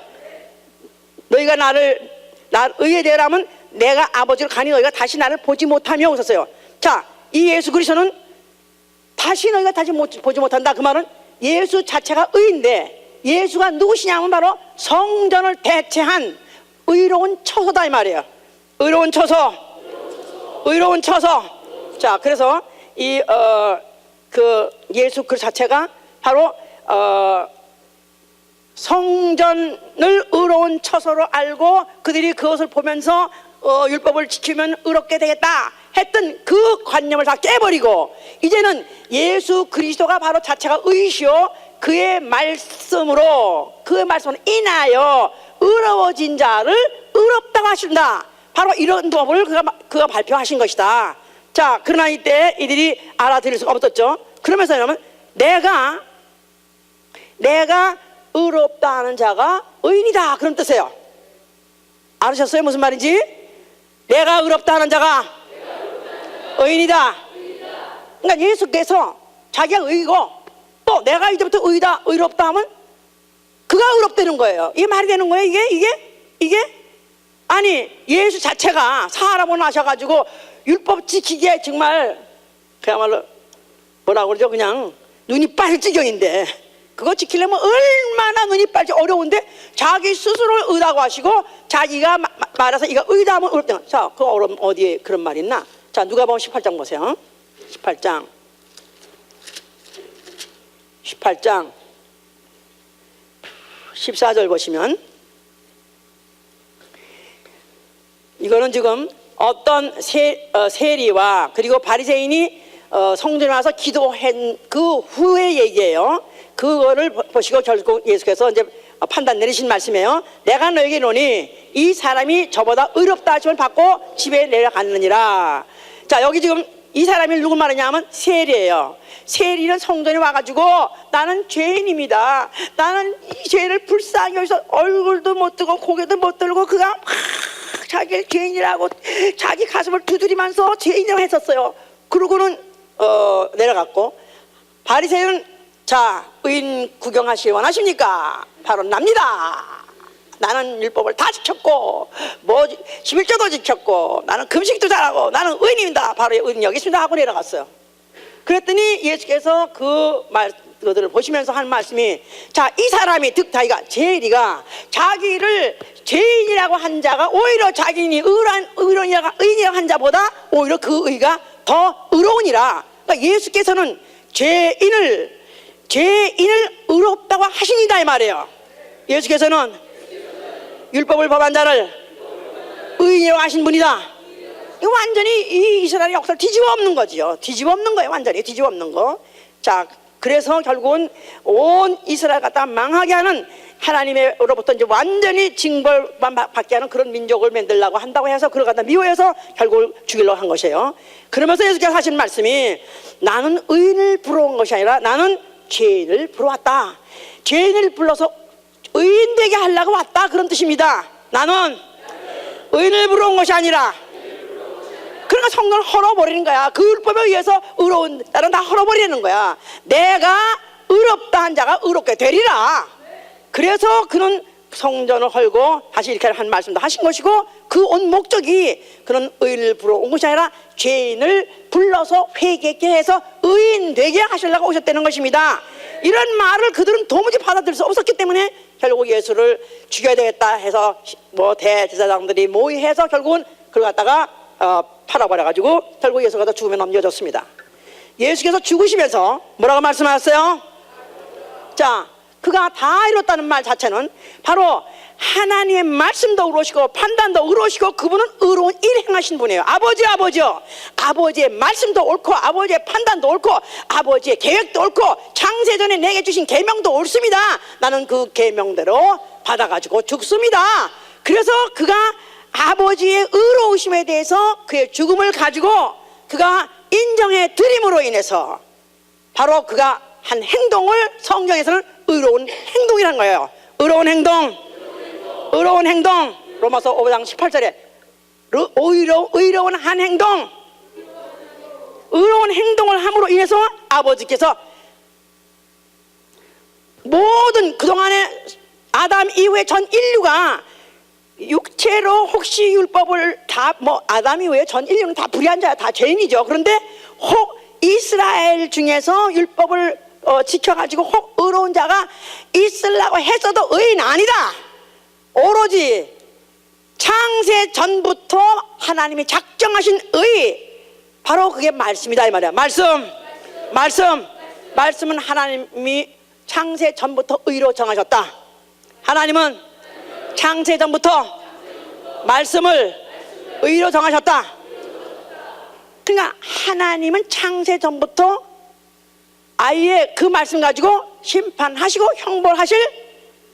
너희가 나를 의에 대하면 내가 아버지를 가니 너희가 다시 나를 보지 못하며 웃었어요. 자, 이 예수 그리스도는 다시 너희가 다시 보지 못한다. 그 말은 예수 자체가 의인데 예수가 누구시냐면 바로 성전을 대체한 의로운 처소다 이 말이에요. 의로운 처소. 의로운 처소. 자, 그래서 그 예수 그 자체가 바로 성전을 의로운 처소로 알고 그들이 그것을 보면서 율법을 지키면 의롭게 되겠다 했던 그 관념을 다 깨버리고 이제는 예수 그리스도가 바로 자체가 의시요 그의 말씀으로 인하여 의로워진 자를 의롭다고 하신다. 바로 이런 법을 그가 발표하신 것이다. 자, 그러나 이때 이들이 알아들을 수가 없었죠. 그러면서 여러분, 내가 의롭다 하는 자가 의인이다, 그런 뜻이에요. 알으셨어요? 무슨 말인지? 내가 의롭다 하는 자가 의인이다. 그러니까 예수께서 자기가 의이고 또 내가 이제부터 의롭다 하면 그가 의롭다는 거예요. 이게 말이 되는 거예요? 이게? 아니, 예수 자체가 사람으로 나셔가지고 율법 지키기에 정말 그야말로 뭐라고 그러죠? 그냥 눈이 빨 지경인데 그거 지키려면 얼마나 눈이 빨지 어려운데 자기 스스로 의다고 하시고 자기가 말해서 이가 의다 하면 의롭다. 자, 그 어디에 그런 말이 있나? 자, 누가복음 18장 보세요. 18장 14절 보시면 이거는 지금 어떤 세리와 그리고 바리새인이 성전에 와서 기도한 그 후의 얘기예요. 그거를 보시고 결국 예수께서 이제 판단 내리신 말씀이에요. 내가 너에게 이르노니 이 사람이 저보다 의롭다 하심을 받고 집에 내려갔느니라. 자, 여기 지금 이 사람이 누굴 말하냐면 세리예요. 세리는 성전에 와가지고 나는 죄인입니다. 나는 이 죄를 불쌍히 여기서 얼굴도 못 뜨고 고개도 못 들고 그가 막 자기를 죄인이라고 자기 가슴을 두드리면서 죄인이라고 했었어요. 그러고는 내려갔고 바리새인은 자, 의인 구경하시기 원하십니까? 바로 납니다. 나는 율법을 다 지켰고 11조도 지켰고 나는 금식도 잘하고 나는 의인입니다. 바로 의인 여기 있습니다 하고 내려갔어요. 그랬더니 예수께서 그들을 보시면서 한 말씀이 자, 이 사람이 즉 자기가 제리가 자기를 죄인이라고 한 자가 오히려 자기는 의인이라고 한 자보다 오히려 그 의가 더 의로우니라. 그러니까 예수께서는 죄인을 의롭다고 하시니다 이 말이에요. 예수께서는 율법을 범한 자를 의인이라고 하신 분이다. 이거 완전히 이 이스라엘 역사를 뒤집어 엎는 거지요. 뒤집어 엎는 거예요. 완전히 뒤집어 엎는 거. 자, 그래서 결국은 온 이스라엘 갖다 망하게 하는 하나님으로부터 이제 완전히 징벌만 받게 하는 그런 민족을 만들려고 한다고 해서 그걸 갖다 미워해서 결국 죽이려고 한 것이에요. 그러면서 예수께서 하신 말씀이 나는 의인을 부러운 것이 아니라 나는 죄인을 부러웠다. 죄인을 불러서 의인 되게 하려고 왔다, 그런 뜻입니다. 나는 의인을 부러운 것이 아니라 그러니까 성전을 헐어버리는 거야. 그 율법에 의해서 의로운 자는 다 헐어버리는 거야. 내가 의롭다 한 자가 의롭게 되리라. 그래서 그는 성전을 헐고 다시 이렇게 한 말씀도 하신 것이고 그 온 목적이 그는 의인을 부러운 것이 아니라 죄인을 불러서 회개케 해서 의인 되게 하시려고 오셨다는 것입니다. 이런 말을 그들은 도무지 받아들일 수 없었기 때문에 결국 예수를 죽여야 되겠다 해서 대제사장들이 모의해서 결국은 그걸 갖다가 팔아버려가지고 결국 예수가 다 죽음에 넘겨졌습니다. 예수께서 죽으시면서 뭐라고 말씀하셨어요? 자, 그가 다 이뤘다는 말 자체는 바로 하나님의 말씀도 의로우시고 판단도 의로우시고 그분은 의로운 일 행하신 분이에요. 아버지요. 아버지의 말씀도 옳고 아버지의 판단도 옳고 아버지의 계획도 옳고 창세전에 내게 주신 계명도 옳습니다. 나는 그 계명대로 받아가지고 죽습니다. 그래서 그가 아버지의 의로우심에 대해서 그의 죽음을 가지고 그가 인정해 드림으로 인해서 바로 그가 한 행동을 성경에서는 의로운 행동이라는 거예요. 의로운 행동. 로마서 5장 18절에 의로운 한 행동. 의로운 행동을 함으로 인해서 아버지께서 모든 그동안의 아담 이후에 전 인류가 육체로 혹시 율법을 아담 이후에 전 인류는 다 불의한 자야, 다 죄인이죠. 그런데 혹 이스라엘 중에서 율법을 지켜가지고 혹 의로운 자가 있으려고 했어도 의인 아니다. 오로지 창세 전부터 하나님이 작정하신 의, 바로 그게 말씀이다 이 말이야. 말씀은 하나님이 창세 전부터 의로 정하셨다. 하나님은 창세 전부터 말씀을 의로 정하셨다. 그러니까 하나님은 창세 전부터 아예 그 말씀 가지고 심판하시고 형벌하실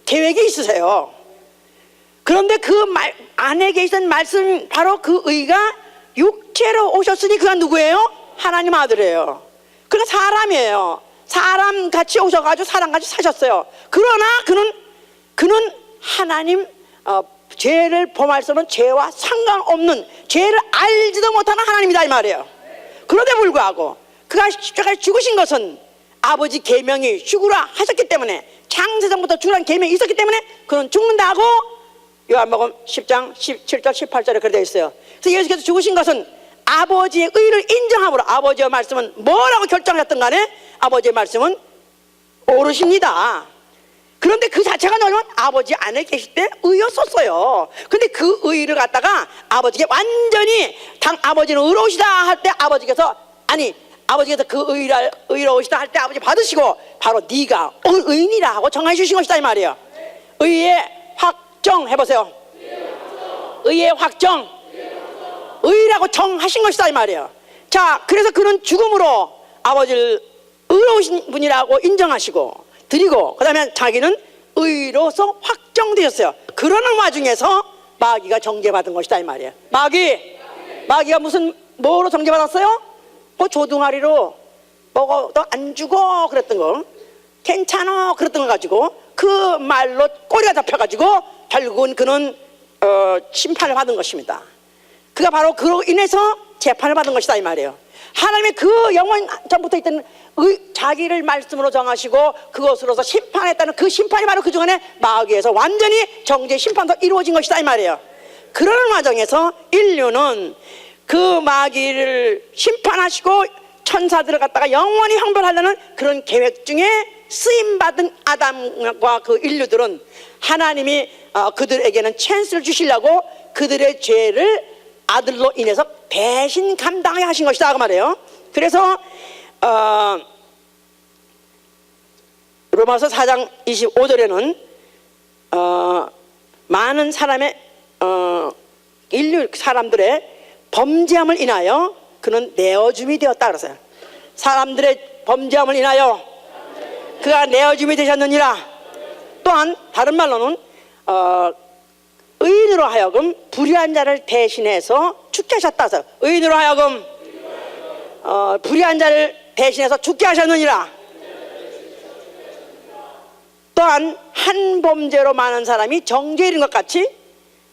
계획이 있으세요. 그런데 그 안에 계시던 말씀, 바로 그 의가 육체로 오셨으니 그가 누구예요? 하나님 아들이에요. 그러니까 사람이에요. 사람같이 오셔가지고 사람같이 사셨어요. 그러나 그는 하나님 죄를 범할 수 없는, 죄와 상관없는, 죄를 알지도 못하는 하나님이다 이 말이에요. 그런데 불구하고 그가 십자가에 죽으신 것은 아버지 계명이 죽으라 하셨기 때문에, 창세전부터 죽으라는 계명이 있었기 때문에 그는 죽는다고 요한복음 10장 17절 18절에 그렇게 되어 있어요. 그래서 예수께서 죽으신 것은 아버지의 의를 인정함으로, 아버지의 말씀은 뭐라고 결정하셨든 간에 아버지의 말씀은 옳으십니다. 그런데 그 자체가 뭐냐면 아버지 안에 계실 때 의였었어요. 근데 그 의를 갖다가 아버지께 완전히, 아버지는 의로우시다 할 때 아버지께서 그 의로우시다 할 때 아버지 받으시고, 바로 네가 의인이라 하고 정해 주신 것이다 이 말이에요. 의의 확정 해보세요. 의의 확정, 의라고 정하신 것이다 이 말이에요. 자, 그래서 그는 죽음으로 아버지를 의로우신 분이라고 인정하시고 드리고, 그 다음에 자기는 의로서 확정되셨어요. 그러는 와중에서 마귀가 정죄받은 것이다 이 말이에요. 마귀가 뭐로 정죄받았어요? 뭐 조둥아리로 먹어도 안 죽어 그랬던 거, 괜찮아 그랬던 거 가지고 그 말로 꼬리가 잡혀가지고 결국은 그는 심판을 받은 것입니다. 그가 바로 그로 인해서 재판을 받은 것이다 이 말이에요. 하나님의 그 영원 전부터 있던 자기를 말씀으로 정하시고 그것으로서 심판했다는 그 심판이 바로 그 중간에 마귀에서 완전히 정죄 심판도 이루어진 것이다 이 말이에요. 그런 과정에서 인류는 그 마귀를 심판하시고 천사들을 갖다가 영원히 형벌하려는 그런 계획 중에 쓰임받은 아담과 그 인류들은 하나님이 그들에게는 찬스를 주시려고 그들의 죄를 아들로 인해서 대신 감당하게 하신 것이다 그 말이에요. 그래서 로마서 4장 25절에는 많은 사람의 인류 사람들의 범죄함을 인하여 그는 내어줌이 되었다 그러세요. 사람들의 범죄함을 인하여 그가 내어줌이 되셨느니라. 또한 다른 말로는 의인으로 하여금 불의한 자를 대신해서 죽게 하셨다. 의인으로 하여금 불의한 자를 대신해서 죽게 하셨느니라. 또한 한 범죄로 많은 사람이 정죄에 이른 것 같이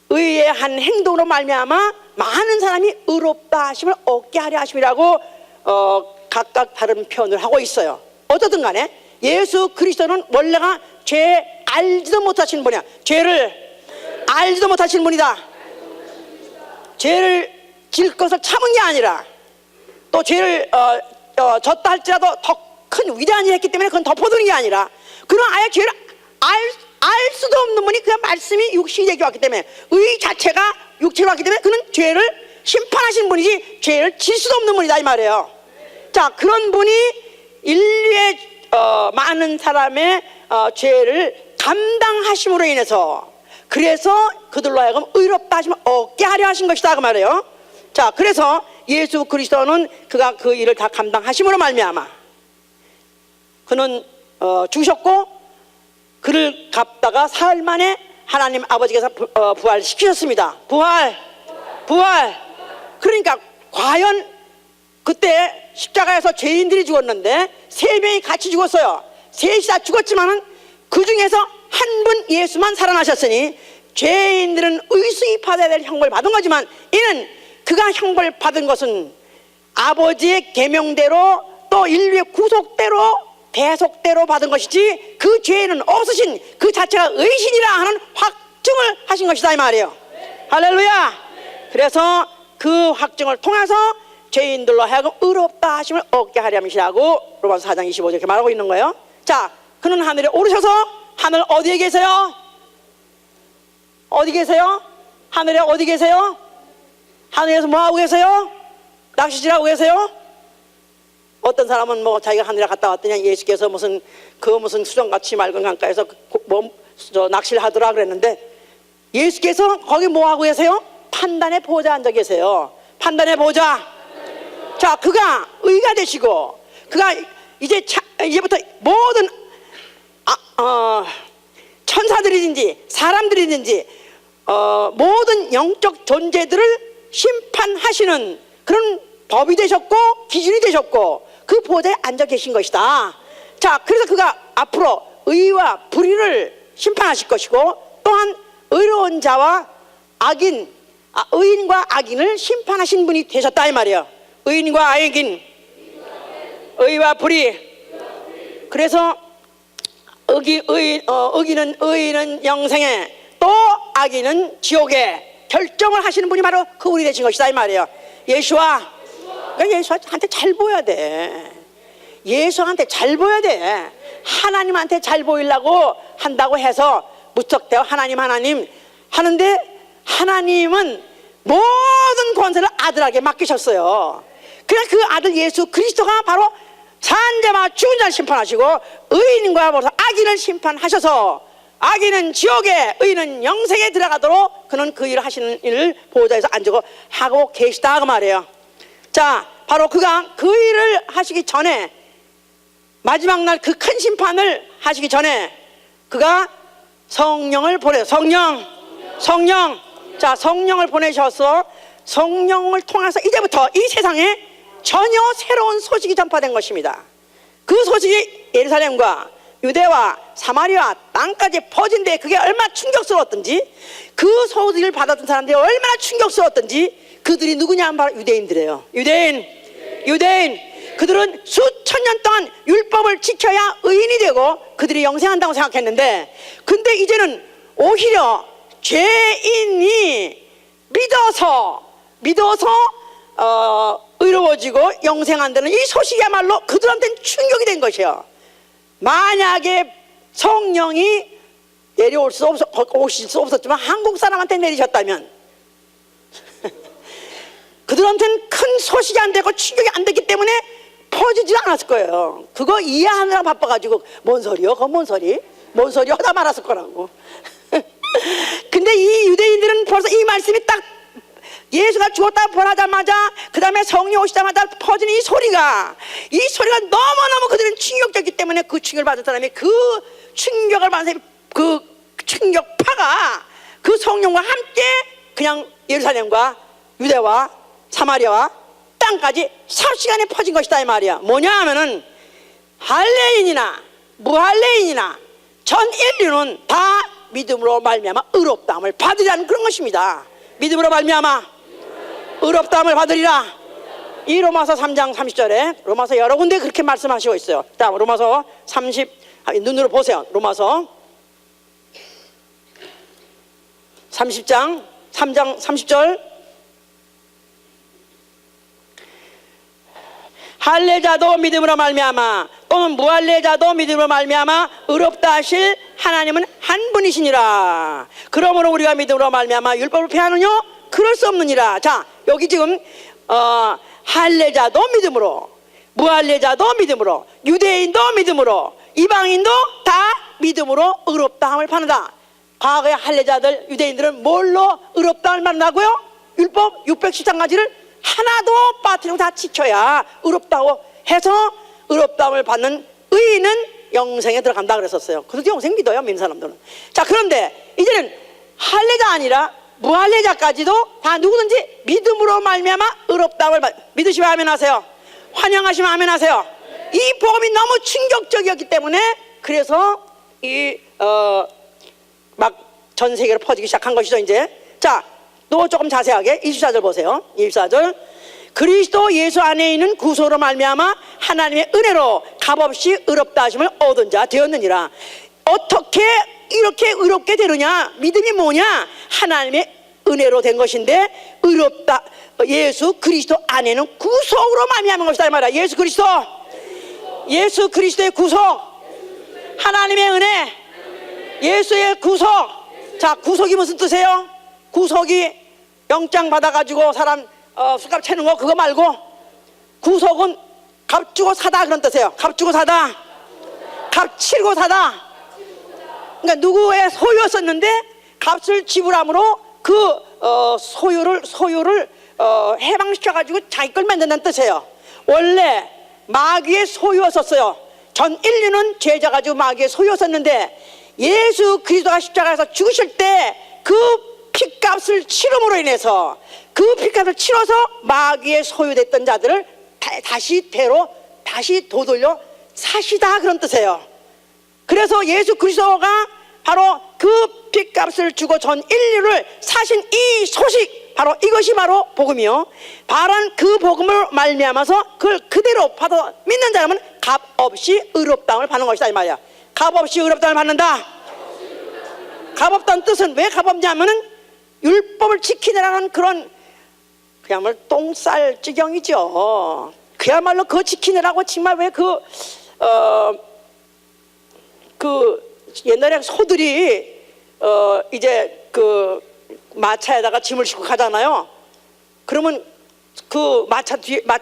의의 한 행동으로 말미암아 많은 사람이 의롭다 하심을 얻게 하려 하심이라고 각각 다른 표현을 하고 있어요. 어쨌든 간에 예수 그리스도는 원래가 죄 알지도 못하시는 분이야. 죄를 알지도 못하시는 분이다. 죄를 질 것을 참은 게 아니라, 또 죄를 졌다 할지라도 더 큰 위대한 일을 했기 때문에 그건 덮어두는 게 아니라, 그런 아예 죄를 알 수도 없는 분이 그 말씀이 육신이 되게 왔기 때문에, 의 자체가 육체로 왔기 때문에 그는 죄를 심판하시는 분이지 죄를 질 수도 없는 분이다 이 말이에요. 자, 그런 분이 인류의 많은 사람의 죄를 감당하심으로 인해서, 그래서 그들로 하여금 의롭다 하심을 얻게 하려 하신 것이다 그 말이에요. 자, 그래서 예수 그리스도는 그가 그 일을 다 감당하심으로 말미암아 그는 죽으셨고, 그를 갚다가 사흘 만에 하나님 아버지께서 부활시키셨습니다. 부활. 그러니까 과연 그때 십자가에서 죄인들이 죽었는데 3명이 같이 죽었어요. 셋이 다 죽었지만은 그 중에서 한 분 예수만 살아나셨으니 죄인들은 의수히 받아야 될 형벌을 받은 거지만, 이는 그가 형벌 받은 것은 아버지의 계명대로 또 인류의 구속대로 대속대로 받은 것이지 그 죄는 없으신 그 자체가 의신이라 하는 확증을 하신 것이다 이 말이에요. 할렐루야. 그래서 그 확증을 통해서 죄인들로 하여금 의롭다 하심을 얻게 하려면이라고 로마서 4장 25절 이렇게 말하고 있는 거예요. 자, 그는 하늘에 오르셔서, 하늘 어디에 계세요? 어디 계세요? 하늘에 어디 계세요? 하늘에서 뭐 하고 계세요? 낚시질하고 계세요? 어떤 사람은 뭐 자기가 하늘에 갔다 왔더니 예수께서 무슨 수정같이 맑은 강가에서 낚시를 하더라 그랬는데, 예수께서 거기 뭐 하고 계세요? 판단의 보좌에 앉아 계세요. 판단의 보좌. 자, 그가 의가 되시고, 그가 이제부터 모든 천사들이든지 사람들이든지 모든 영적 존재들을 심판하시는 그런 법이 되셨고 기준이 되셨고 그 보좌에 앉아 계신 것이다. 자, 그래서 그가 앞으로 의와 불의를 심판하실 것이고, 또한 의로운 자와 의인과 악인을 심판하신 분이 되셨다 이 말이에요. 의인과 악인, 의와 불의. 그래서 의인은 영생에, 또 악인은 지옥에 결정을 하시는 분이 바로 그분이 되신 것이다 이 말이에요. 그러니까 예수한테 잘 보여야 돼. 예수한테 잘 보여야 돼. 하나님한테 잘 보이려고 한다고 해서 무턱대고 하나님 하는데, 하나님은 모든 권세를 아들에게 맡기셨어요. 그래서 그 아들 예수 그리스도가 바로 산자와 죽은 자를 심판하시고 의인과 악인을 심판하셔서, 악인은 지옥에 의인은 영생에 들어가도록 그는 그 일을 하시는 일을 보좌에서 앉고 하고 계시다 그 말이에요. 자, 바로 그가 그 일을 하시기 전에, 마지막 날 그 큰 심판을 하시기 전에 그가 성령을 자, 성령을 보내셔서 성령을 통해서 이제부터 이 세상에 전혀 새로운 소식이 전파된 것입니다. 그 소식이 예루살렘과 유대와 사마리아 땅까지 퍼진데 그게 얼마나 충격스러웠던지, 그 소식을 받았던 사람들이 얼마나 충격스러웠던지, 그들이 누구냐 하면 바로 유대인들이에요. 유대인. 그들은 수천 년 동안 율법을 지켜야 의인이 되고 그들이 영생한다고 생각했는데, 근데 이제는 오히려 죄인이 믿어서 의로워지고 영생한다는 이 소식이야말로 그들한테는 충격이 된 것이에요. 만약에 성령이 오실 수 없었지만 한국 사람한테 내리셨다면 그들한테는 큰 소식이 안 되고 충격이 안 됐기 때문에 퍼지지 않았을 거예요. 그거 이해하느라 바빠가지고 뭔 소리요? 그건 뭔 소리 하다 말았을 거라고. 근데 이 유대인들은 벌써 이 말씀이 딱 예수가 죽었다 부활하자마자 그 다음에 성령 오시자마자 퍼지는 이 소리가 너무너무 그들은 충격적이기 때문에 그 충격을 받은 사람이 그 충격을 받은 사람이 그 충격파가 그 성령과 함께 그냥 예루살렘과 유대와 사마리아와 땅까지 삽시간에 퍼진 것이다 이 말이야. 뭐냐 하면은 할례인이나 무할례인이나 전 인류는 다 믿음으로 말미암아 의롭다함을 받으리라는 그런 것입니다. 믿음으로 말미암아 의롭다함을 받으리라. 이 로마서 3장 30절에 로마서 여러 군데 그렇게 말씀하시고 있어요. 다음 로마서 눈으로 보세요. 로마서 30장 3장 30절. 할례자도 믿음으로 말미암아 또는 무할례자도 믿음으로 말미암아 의롭다 하실 하나님은 한 분이시니라. 그러므로 우리가 믿음으로 말미암아 율법을 폐하느뇨? 그럴 수 없느니라. 자, 여기 지금 할례자도 믿음으로, 무할례자도 믿음으로, 유대인도 믿음으로, 이방인도 다 믿음으로 의롭다함을 받는다. 과거의 할례자들 유대인들은 뭘로 의롭다함을 받는다고요? 율법 613가지를 하나도 빠뜨리고 다 지켜야 의롭다고 해서 의롭다함을 받는 의인은 영생에 들어간다 그랬었어요. 그래서 영생 믿어요, 믿는 사람들은. 자, 그런데 이제는 할례자 아니라 무할례자까지도 다 누구든지 믿음으로 말미암아 의롭다함을 믿으시면 아멘 하세요. 환영하시면 아멘 하세요. 이 복음이 너무 충격적이었기 때문에 그래서 막 전 세계로 퍼지기 시작한 것이죠 이제. 자, 또 조금 자세하게 24절 보세요. 24절. 그리스도 예수 안에 있는 구속으로 말미암아 하나님의 은혜로 값없이 의롭다 하심을 얻은 자 되었느니라. 어떻게 이렇게 의롭게 되느냐? 믿음이 뭐냐? 하나님의 은혜로 된 것인데, 의롭다, 예수 그리스도 안에는 구속으로 말미암은 것이다 이 말이야. 예수 그리스도의 구속, 하나님의 은혜, 예수의 구속. 자, 구속이 무슨 뜻이에요? 구속이 영장 받아가지고 사람 술값 채는 거 그거 말고 구속은 값 주고 사다 그런 뜻이에요. 값 주고 사다, 값 치르고 사다. 그러니까 누구의 소유였었는데 값을 지불함으로 그 소유를 해방시켜가지고 자기 걸 만든다는 뜻이에요. 원래 마귀의 소유였었어요. 전 인류는 죄자 가지고 마귀의 소유였었는데 예수 그리스도가 십자가에서 죽으실 때 그 피값을 치름으로 인해서 그 피값을 치러서 마귀의 소유됐던 자들을 다시 도돌려 사시다 그런 뜻이에요. 그래서 예수 그리스도가 바로 그 피값을 주고 전 인류를 사신 이 소식, 바로 이것이 바로 복음이요. 바른 그 복음을 말미암아서 그걸 그대로 받아 믿는 자라면 값 없이 의롭다함을 받는 것이다 이 말이야. 값 없이 의롭다함을 받는다. 값 없다는 뜻은 왜 값 없냐면은 율법을 지키느라는 그런 그야말로 똥쌀 지경이죠. 그야말로 그거 지키느라고 정말 왜 옛날에 소들이 이제 그 마차에다가 짐을 싣고 가잖아요. 그러면 그 마차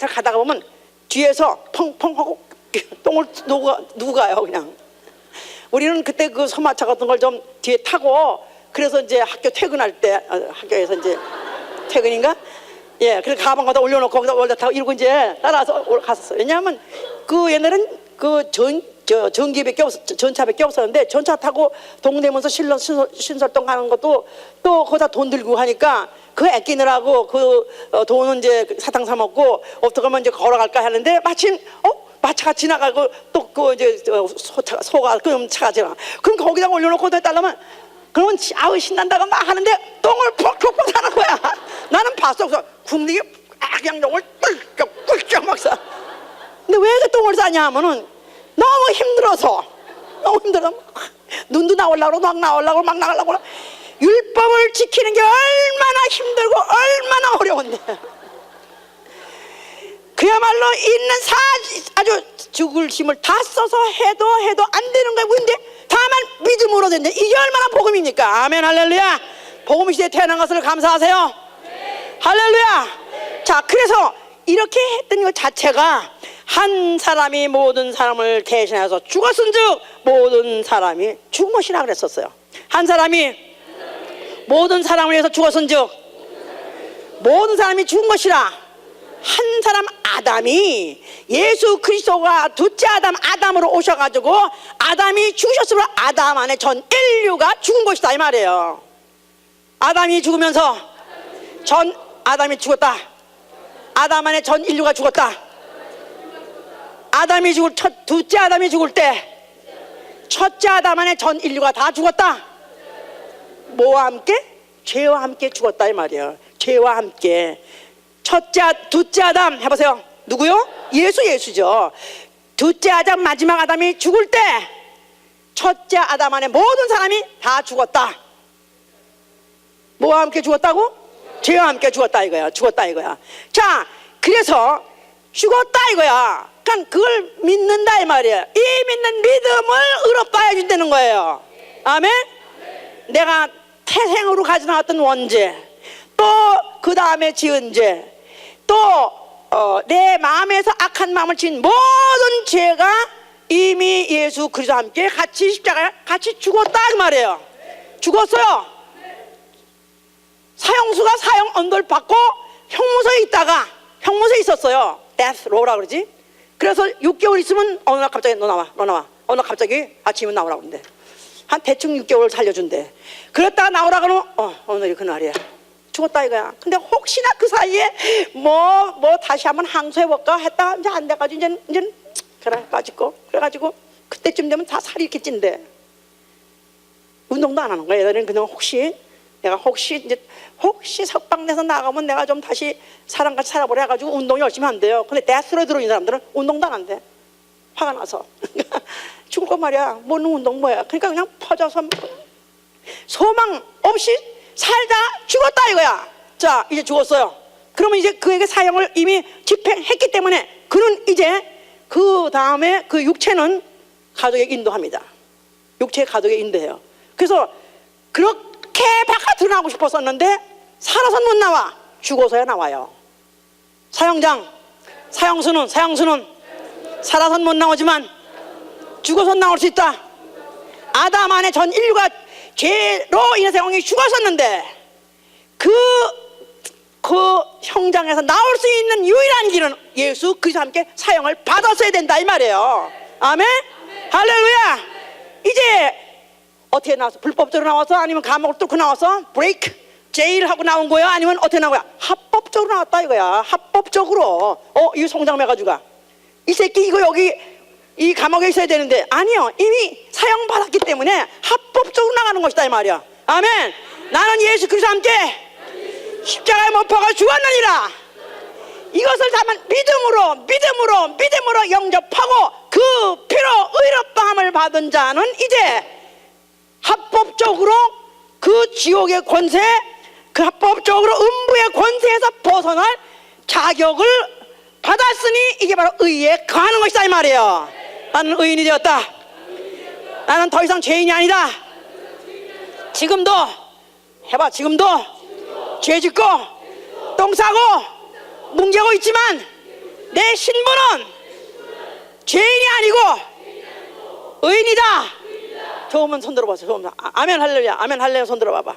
가다가 보면 뒤에서 펑펑 하고 똥을 누가요 그냥. 우리는 그때 그 소마차 같은 걸 좀 뒤에 타고 그래서 이제 학교 퇴근할 때 학교에서 이제 퇴근인가? 예, 그래서 가방 갖다 올려놓고 거기다 올려 타고 이러고 이제 따라서 갔었어요. 왜냐하면 그 옛날엔 그 전기밖에 전차밖에 없었는데 전차 타고 동대문에서 신설동 가는 것도 또 거기다 돈 들고 하니까 그 아끼느라고 그 돈은 이제 사탕 사 먹고 어떻게 하면 이제 걸어갈까 하는데 마침 마차가 지나가고 또 그 이제 소가 그 차가 지나. 그럼 거기다 올려놓고 달라면 그러면 아우 신난다고 막 하는데 똥을 퍽퍽 사는 거야. 나는 봤어. 그래서 국립이 그냥 똥을 꿀쩍 막 사. 근데 왜 그 똥을 싸냐 하면은 너무 힘들어서 눈도 나오려고 막 나오려고 율법을 지키는 게 얼마나 힘들고 얼마나 어려운데 그야말로 있는 아주 죽을 힘을 다 써서 해도 안 되는 거야. 근데 다만 믿음으로 된다. 이게 얼마나 복음입니까? 아멘 할렐루야. 복음 시대에 태어난 것을 감사하세요. 네. 할렐루야. 네. 자, 그래서 이렇게 했던 것 자체가 한 사람이 모든 사람을 대신해서 죽었은즉 모든 사람이 죽은 것이라 그랬었어요. 한 사람이 모든 사람을 위해서 죽었은즉 모든 사람이 죽은 것이라. 한 사람 아담이 예수 그리스도가 둘째 아담으로 오셔가지고 아담이 죽으셨으므로 아담 안에 전 인류가 죽은 것이다 이 말이에요. 아담이 죽으면서 전 아담이 죽었다. 아담 안에 전 인류가 죽었다. 아담이 둘째 아담이 죽을 때 첫째 아담 안에 전 인류가 다 죽었다. 뭐와 함께? 죄와 함께 죽었다 이 말이에요. 죄와 함께. 둘째 아담 해보세요. 누구요? 예수죠. 둘째 아담 마지막 아담이 죽을 때 첫째 아담 안에 모든 사람이 다 죽었다. 뭐와 함께 죽었다고? 죄와 함께 죽었다 이거야. 자, 그래서 죽었다 이거야. 그러니까 그걸 믿는다 이 말이에요. 이 믿는 믿음을 의롭다 해준다는 거예요. 아멘? 내가 태생으로 가져 나왔던 원죄, 또 그 다음에 지은 죄, 또 내 마음에서 악한 마음을 지은 모든 죄가 이미 예수 그리스도와 함께 같이 십자가에 같이 죽었다 그 말이에요. 죽었어요. 사형수가 사형 언도를 받고 형무소에 있었어요. death row라 그러지. 그래서 6개월 있으면 어느 날 갑자기 너 나와. 어느 날 갑자기 아침에 나오라고 그러는데 한 대충 6개월 살려준대. 그랬다가 나오라 그러면 오늘이 그날이야. 죽었다 이거야. 근데 혹시나 그 사이에 뭐 다시 한번 항소해볼까 했다가 이제 안 돼가지고 이제 그래가지고 그때쯤 되면 다 살이 이렇게 찐대. 운동도 안 하는 거야. 얘들은 그냥 혹시 석방돼서 나가면 내가 좀 다시 사람같이 살아보려 해가지고 운동 열심히 한대요. 근데 데스로 들어오는 사람들은 운동도 안 한대. 화가 나서 죽을 거 말이야. 뭐는 운동 뭐야. 그러니까 그냥 퍼져서 소망 없이 살다 죽었다 이거야. 자, 이제 죽었어요. 그러면 이제 그에게 사형을 이미 집행했기 때문에 그는 이제 그 다음에 그 육체는 가족에 인도합니다. 육체 가족에 인도해요. 그래서 그렇게 바깥으로 나오고 싶었었는데 살아서는 못 나와. 죽어서야 나와요. 사형수는 살아서는 못 나오지만 죽어서 나올 수 있다. 아담 안에 전 인류가 죄로 인해서 영이 죽었었는데 그 형장에서 나올 수 있는 유일한 길은 예수 그리스도와 함께 사형을 받았어야 된다 이 말이에요. 아멘? 할렐루야. 이제 어떻게 나왔어? 불법적으로 나와서 아니면 감옥을 뚫고 나와서 브레이크 제일하고 나온 거야? 아니면 어떻게 나온 거야? 합법적으로 나왔다 이거야. 합법적으로. 이 송장매가지고가 이 새끼 이거 여기 이 감옥에 있어야 되는데 아니요, 이미 사형 받았기 때문에 합법적으로 나가는 것이다 이 말이야. 아멘. 나는 예수 그리스도와 함께 십자가에 못 박아 죽었느니라. 이것을 다만 믿음으로 영접하고 그 피로 의롭다함을 받은 자는 이제 합법적으로 그 지옥의 권세, 그 합법적으로 음부의 권세에서 벗어날 자격을 받았으니 이게 바로 의에 거하는 것이다 이 말이에요. 나는 의인이 되었다. 나는 더 이상 죄인이 아니다. 지금도 해봐. 지금도 죄 짓고 똥 싸고 뭉개고 있지만 내 신분은 죄인이 아니고 의인이다. 좋으면 손 들어보세요. 좋으면. 아멘 할렐루야. 아멘 할렐루야. 손 들어봐봐.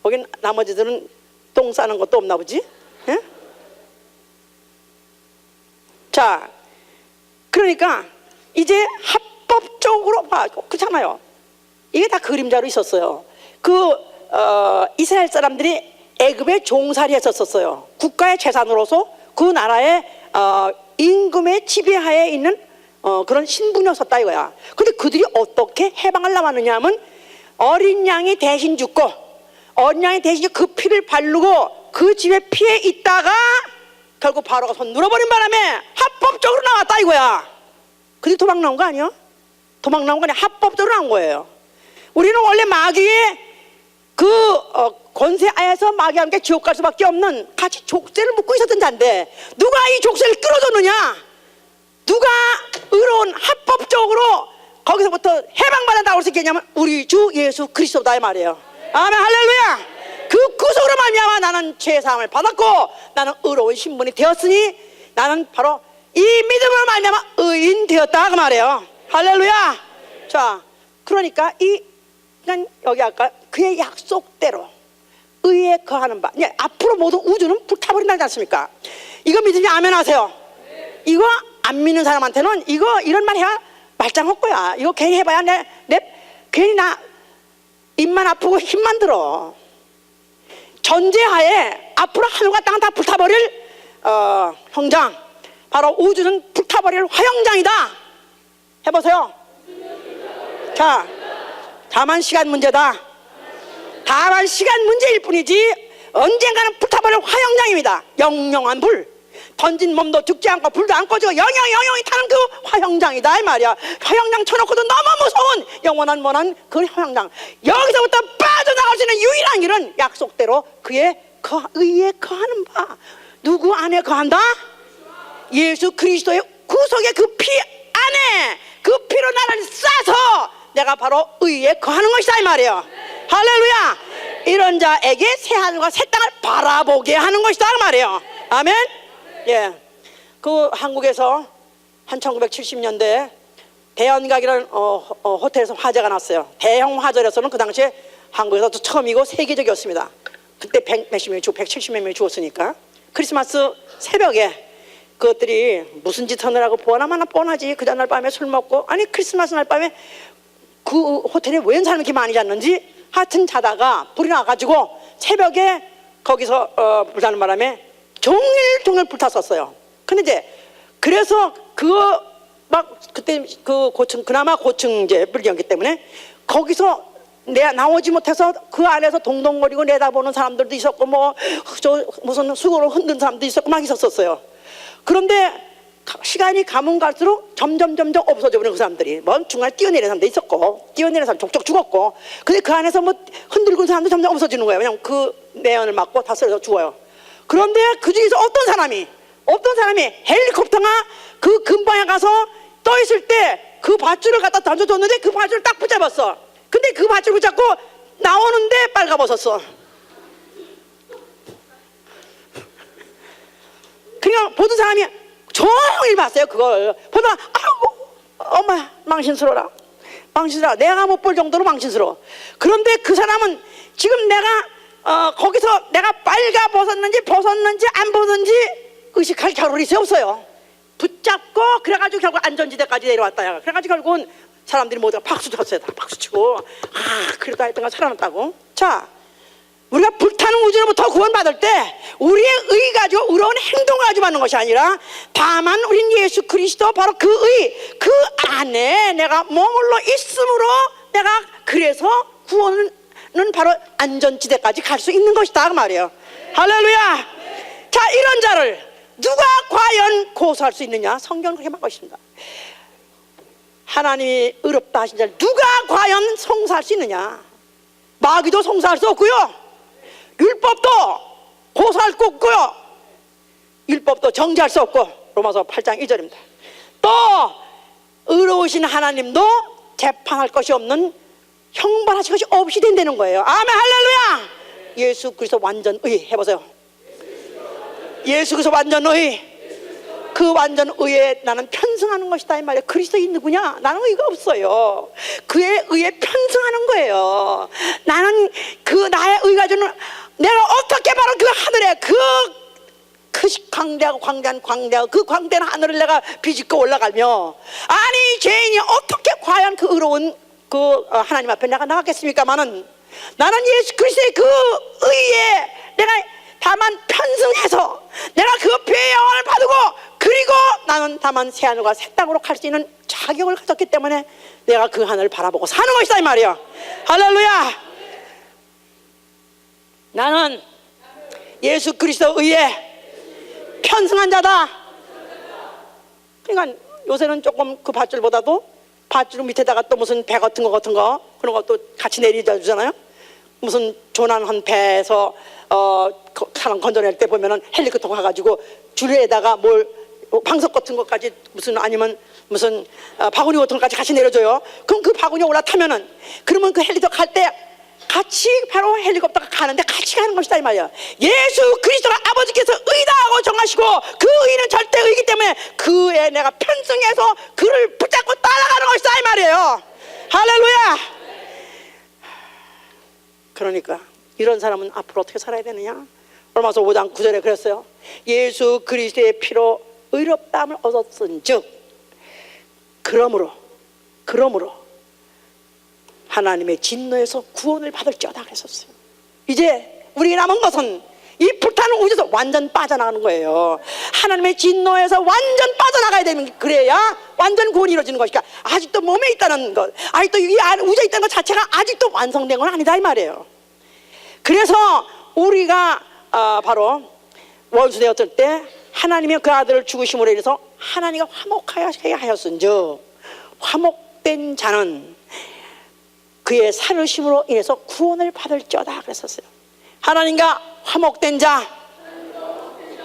거긴 나머지들은 똥 싸는 것도 없나 보지? 예? 자, 그러니까 이제 합법적으로 봐. 그렇잖아요. 이게 다 그림자로 있었어요. 이스라엘 사람들이 애굽에 종살이 했었어요. 국가의 재산으로서 그 나라의 임금의 지배하에 있는 그런 신분이었었다 이거야. 근데 그들이 어떻게 해방을 나왔느냐 하면 어린 양이 대신 죽고 어린 양이 대신 그 피를 바르고 그 집에 피해 있다가 결국 바로가 손 눌어버린 바람에 합법적으로 나왔다 이거야. 그들이 도망 나온 거 아니야? 도망 나온 거 아니야. 합법적으로 나온 거예요. 우리는 원래 마귀의 권세 아에서 마귀와 함께 지옥 갈 수밖에 없는 같이 족쇄를 묶고 있었던 자인데 누가 이 족쇄를 끌어줬느냐? 누가 의로운 합법적으로 거기서부터 해방받아 나올 수 있겠냐면 우리 주 예수 그리스도다 이 말이에요. 아멘 할렐루야. 그 구속으로 말미암아 나는 죄사함을 받았고 나는 의로운 신분이 되었으니 나는 바로 이 믿음으로 말미암아 의인 되었다 그 말이에요. 할렐루야. 자, 그러니까 여기 아까 그의 약속대로 의에 거하는 바. 앞으로 모든 우주는 불타버린다지 않습니까? 이거 믿으면 아멘 하세요. 이거 안 믿는 사람한테는 이런 말 해야 말짱 헛거야. 이거 괜히 해봐야 괜히 나 입만 아프고 힘만 들어. 전제하에 앞으로 하늘과 땅은 다 불타버릴 형장, 바로 우주는 불타버릴 화형장이다. 해보세요. 자, 다만 시간 문제다. 다만 시간 문제일 뿐이지 언젠가는 불타버릴 화형장입니다. 영영한 불. 던진 몸도 죽지 않고 불도 안 꺼지고 영영이 타는 그 화형장이다 이 말이야. 화형장 쳐놓고도 너무 무서운 영원한 그 화형장. 여기서부터 빠져나갈 수 있는 유일한 길은 약속대로 그의 의에 거하는 바. 누구 안에 거한다? 예수 그리스도의 구속의 그 피 안에 그 피로 나를 싸서 내가 바로 의에 거하는 것이다 이 말이에요. 할렐루야. 이런 자에게 새 하늘과 새 땅을 바라보게 하는 것이다 그 말이에요. 아멘. 예, 그 한국에서 한 1970년대에 대연각이라는 호텔에서 화재가 났어요. 대형 화재로서는 그 당시에 한국에서도 처음이고 세계적이었습니다. 그때 170몇 명이 죽었으니까. 크리스마스 새벽에 그것들이 무슨 짓 하느라고 뻔하면 뻔하지. 그 전날 밤에 술 먹고, 아니 크리스마스 날 밤에 그 호텔에 웬 사람이 이렇게 많이 잤는지 하여튼 자다가 불이 나가지고 새벽에 거기서 불타는 바람에 종일 불탔었어요. 근데 이제 그래서 그때 그나마 고층 이제 빌딩이었기 때문에 거기서 나오지 못해서 그 안에서 동동거리고 내다보는 사람들도 있었고 무슨 수고로 흔든 사람도 있었고 막 있었어요. 그런데 시간이 가면 갈수록 점점 없어져 버리는 그 사람들이. 중간에 뛰어내리는 사람도 있었고 뛰어내리는 사람 족족 죽었고. 근데 그 안에서 흔들고 있는 사람도 점점 없어지는 거예요. 왜냐면 그 내연을 맞고 다 쓰러져 죽어요. 그런데 그 중에서 어떤 사람이 헬리콥터가 그 근방에 가서 떠 있을 때 그 밧줄을 갖다 던져줬는데 그 밧줄을 딱 붙잡았어. 근데 그 밧줄 붙잡고 나오는데 빨가벗었어. 그러니까 보던 사람이 종일 봤어요. 그걸 보다가 아이고 엄마 망신스러워라. 망신스러워. 내가 못 볼 정도로 망신스러워. 그런데 그 사람은 지금 내가 거기서 내가 빨가벗었는지 벗었는지 안 벗었는지 의식할 겨를이 없어요. 붙잡고 그래가지고 결국 안전지대까지 내려왔다. 그래가지고 결국은 사람들이 모두가 박수 쳤어요. 다 박수 치고 그래도 하여튼가 살아났다고. 자, 우리가 불타는 우주로부터 구원받을 때 우리의 의 가지고 의로운 행동을 가지고 받는 것이 아니라 다만 우린 예수 그리스도 바로 그 의, 그 안에 내가 머물러 있음으로 내가 그래서 구원은 바로 안전지대까지 갈 수 있는 것이다 그 말이에요. 할렐루야. 자, 이런 자를 누가 과연 고소할 수 있느냐? 성경은 그렇게 말하고 있습니다. 하나님이 의롭다 하신 자를 누가 과연 송사할 수 있느냐? 마귀도 송사할 수 없고요, 율법도 고소할 수 없고요, 율법도 정죄할 수 없고. 로마서 8장 1절입니다. 또 의로우신 하나님도 재판할 것이 없는, 형벌하실 것이 없이 된다는 거예요. 아멘. 할렐루야. 예수 그리스도 완전 의 해보세요. 예수 그리스도 완전 의. 그 완전 의에 나는 편승하는 것이다 이 말이에요. 그리스도인이 누구냐? 나는 의가 없어요. 그의 의에 편승하는 거예요. 나는 그 나의 의가 주는, 내가 어떻게 바로 그 하늘에 그 광대하고 광대한 그 광대한 하늘을 내가 비집고 올라가며, 아니 죄인이 어떻게 과연 그 의로운 그 하나님 앞에 내가 나가겠습니까마는, 나는 예수 그리스도의 그 의에 내가 다만 편승해서 내가 그 피의 영원을 받고, 그리고 나는 다만 새 하늘과 새 땅으로 갈 수 있는 자격을 가졌기 때문에 내가 그 하늘을 바라보고 사는 것이다 이 말이야. 할렐루야. 나는 예수 그리스도 의에 편승한 자다. 그러니까 요새는 조금 그 밧줄보다도 밧줄 밑에다가 또 무슨 배 같은 거 그런 것도 같이 내리자 주잖아요. 무슨 조난한 배에서 사람 건져낼 때 보면은 헬리콥터 가가지고 줄에다가 뭘 방석 같은 것까지 무슨, 아니면 무슨 바구니 같은 것까지 같이 내려줘요. 그럼 그 바구니에 올라타면은, 그러면 그 헬리콥터 갈 때 같이 바로 헬리콥터가 가는데 같이 가는 것이다 이 말이야. 예수 그리스도가 아버지께서 의다하고 정하시고 그 의는 절대 의이기 때문에 그에 내가 편승해서 그를 붙잡고 따라가는 것이다 이 말이에요. 할렐루야. 그러니까 이런 사람은 앞으로 어떻게 살아야 되느냐? 로마서 5장 9절에 그랬어요. 예수 그리스도의 피로 의롭다함을 얻었은즉 그러므로 하나님의 진노에서 구원을 받을지어다 그랬었어요. 이제 우리에게 남은 것은 이 불타는 우주에서 완전 빠져나가는 거예요. 하나님의 진노에서 완전 빠져나가야 되는, 그래야 완전 구원이 이루어지는 것이니까. 아직도 몸에 있다는 것, 아직도 이 우주에 있다는 것 자체가 아직도 완성된 건 아니다 이 말이에요. 그래서 우리가 바로 원수되었을 때 하나님이 그 아들을 죽으심으로 인해서 하나님과 화목하게 하였은즉 화목된 자는 그의 살으심으로 인해서 구원을 받을지어다 그랬었어요. 하나님과 화목된 자,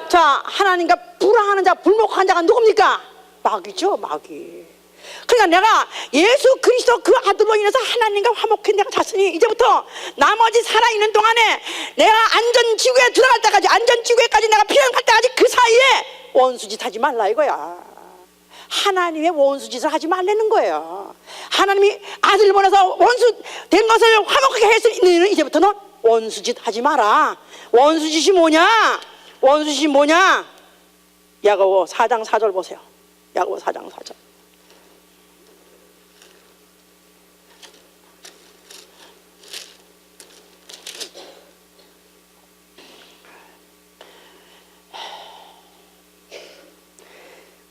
자, 하나님과 불화하는 자, 불목한 자가 누굽니까? 마귀죠, 마귀. 그러니까 내가 예수 그리스도 그 아들로 인해서 하나님과 화목한 내가 잤으니 이제부터 나머지 살아있는 동안에 내가 안전지구에 들어갈 때까지, 안전지구에까지 내가 피난갈 때까지 그 사이에 원수짓 하지 말라 이거야. 하나님의 원수짓을 하지 말라는 거예요. 하나님이 아들 보내서 원수 된 것을 화목하게 했으니 이제부터는 원수짓 하지 마라. 원수짓이 뭐냐? 원수짓이 뭐냐? 야고보 4장 4절 보세요. 야고보 4장 4절.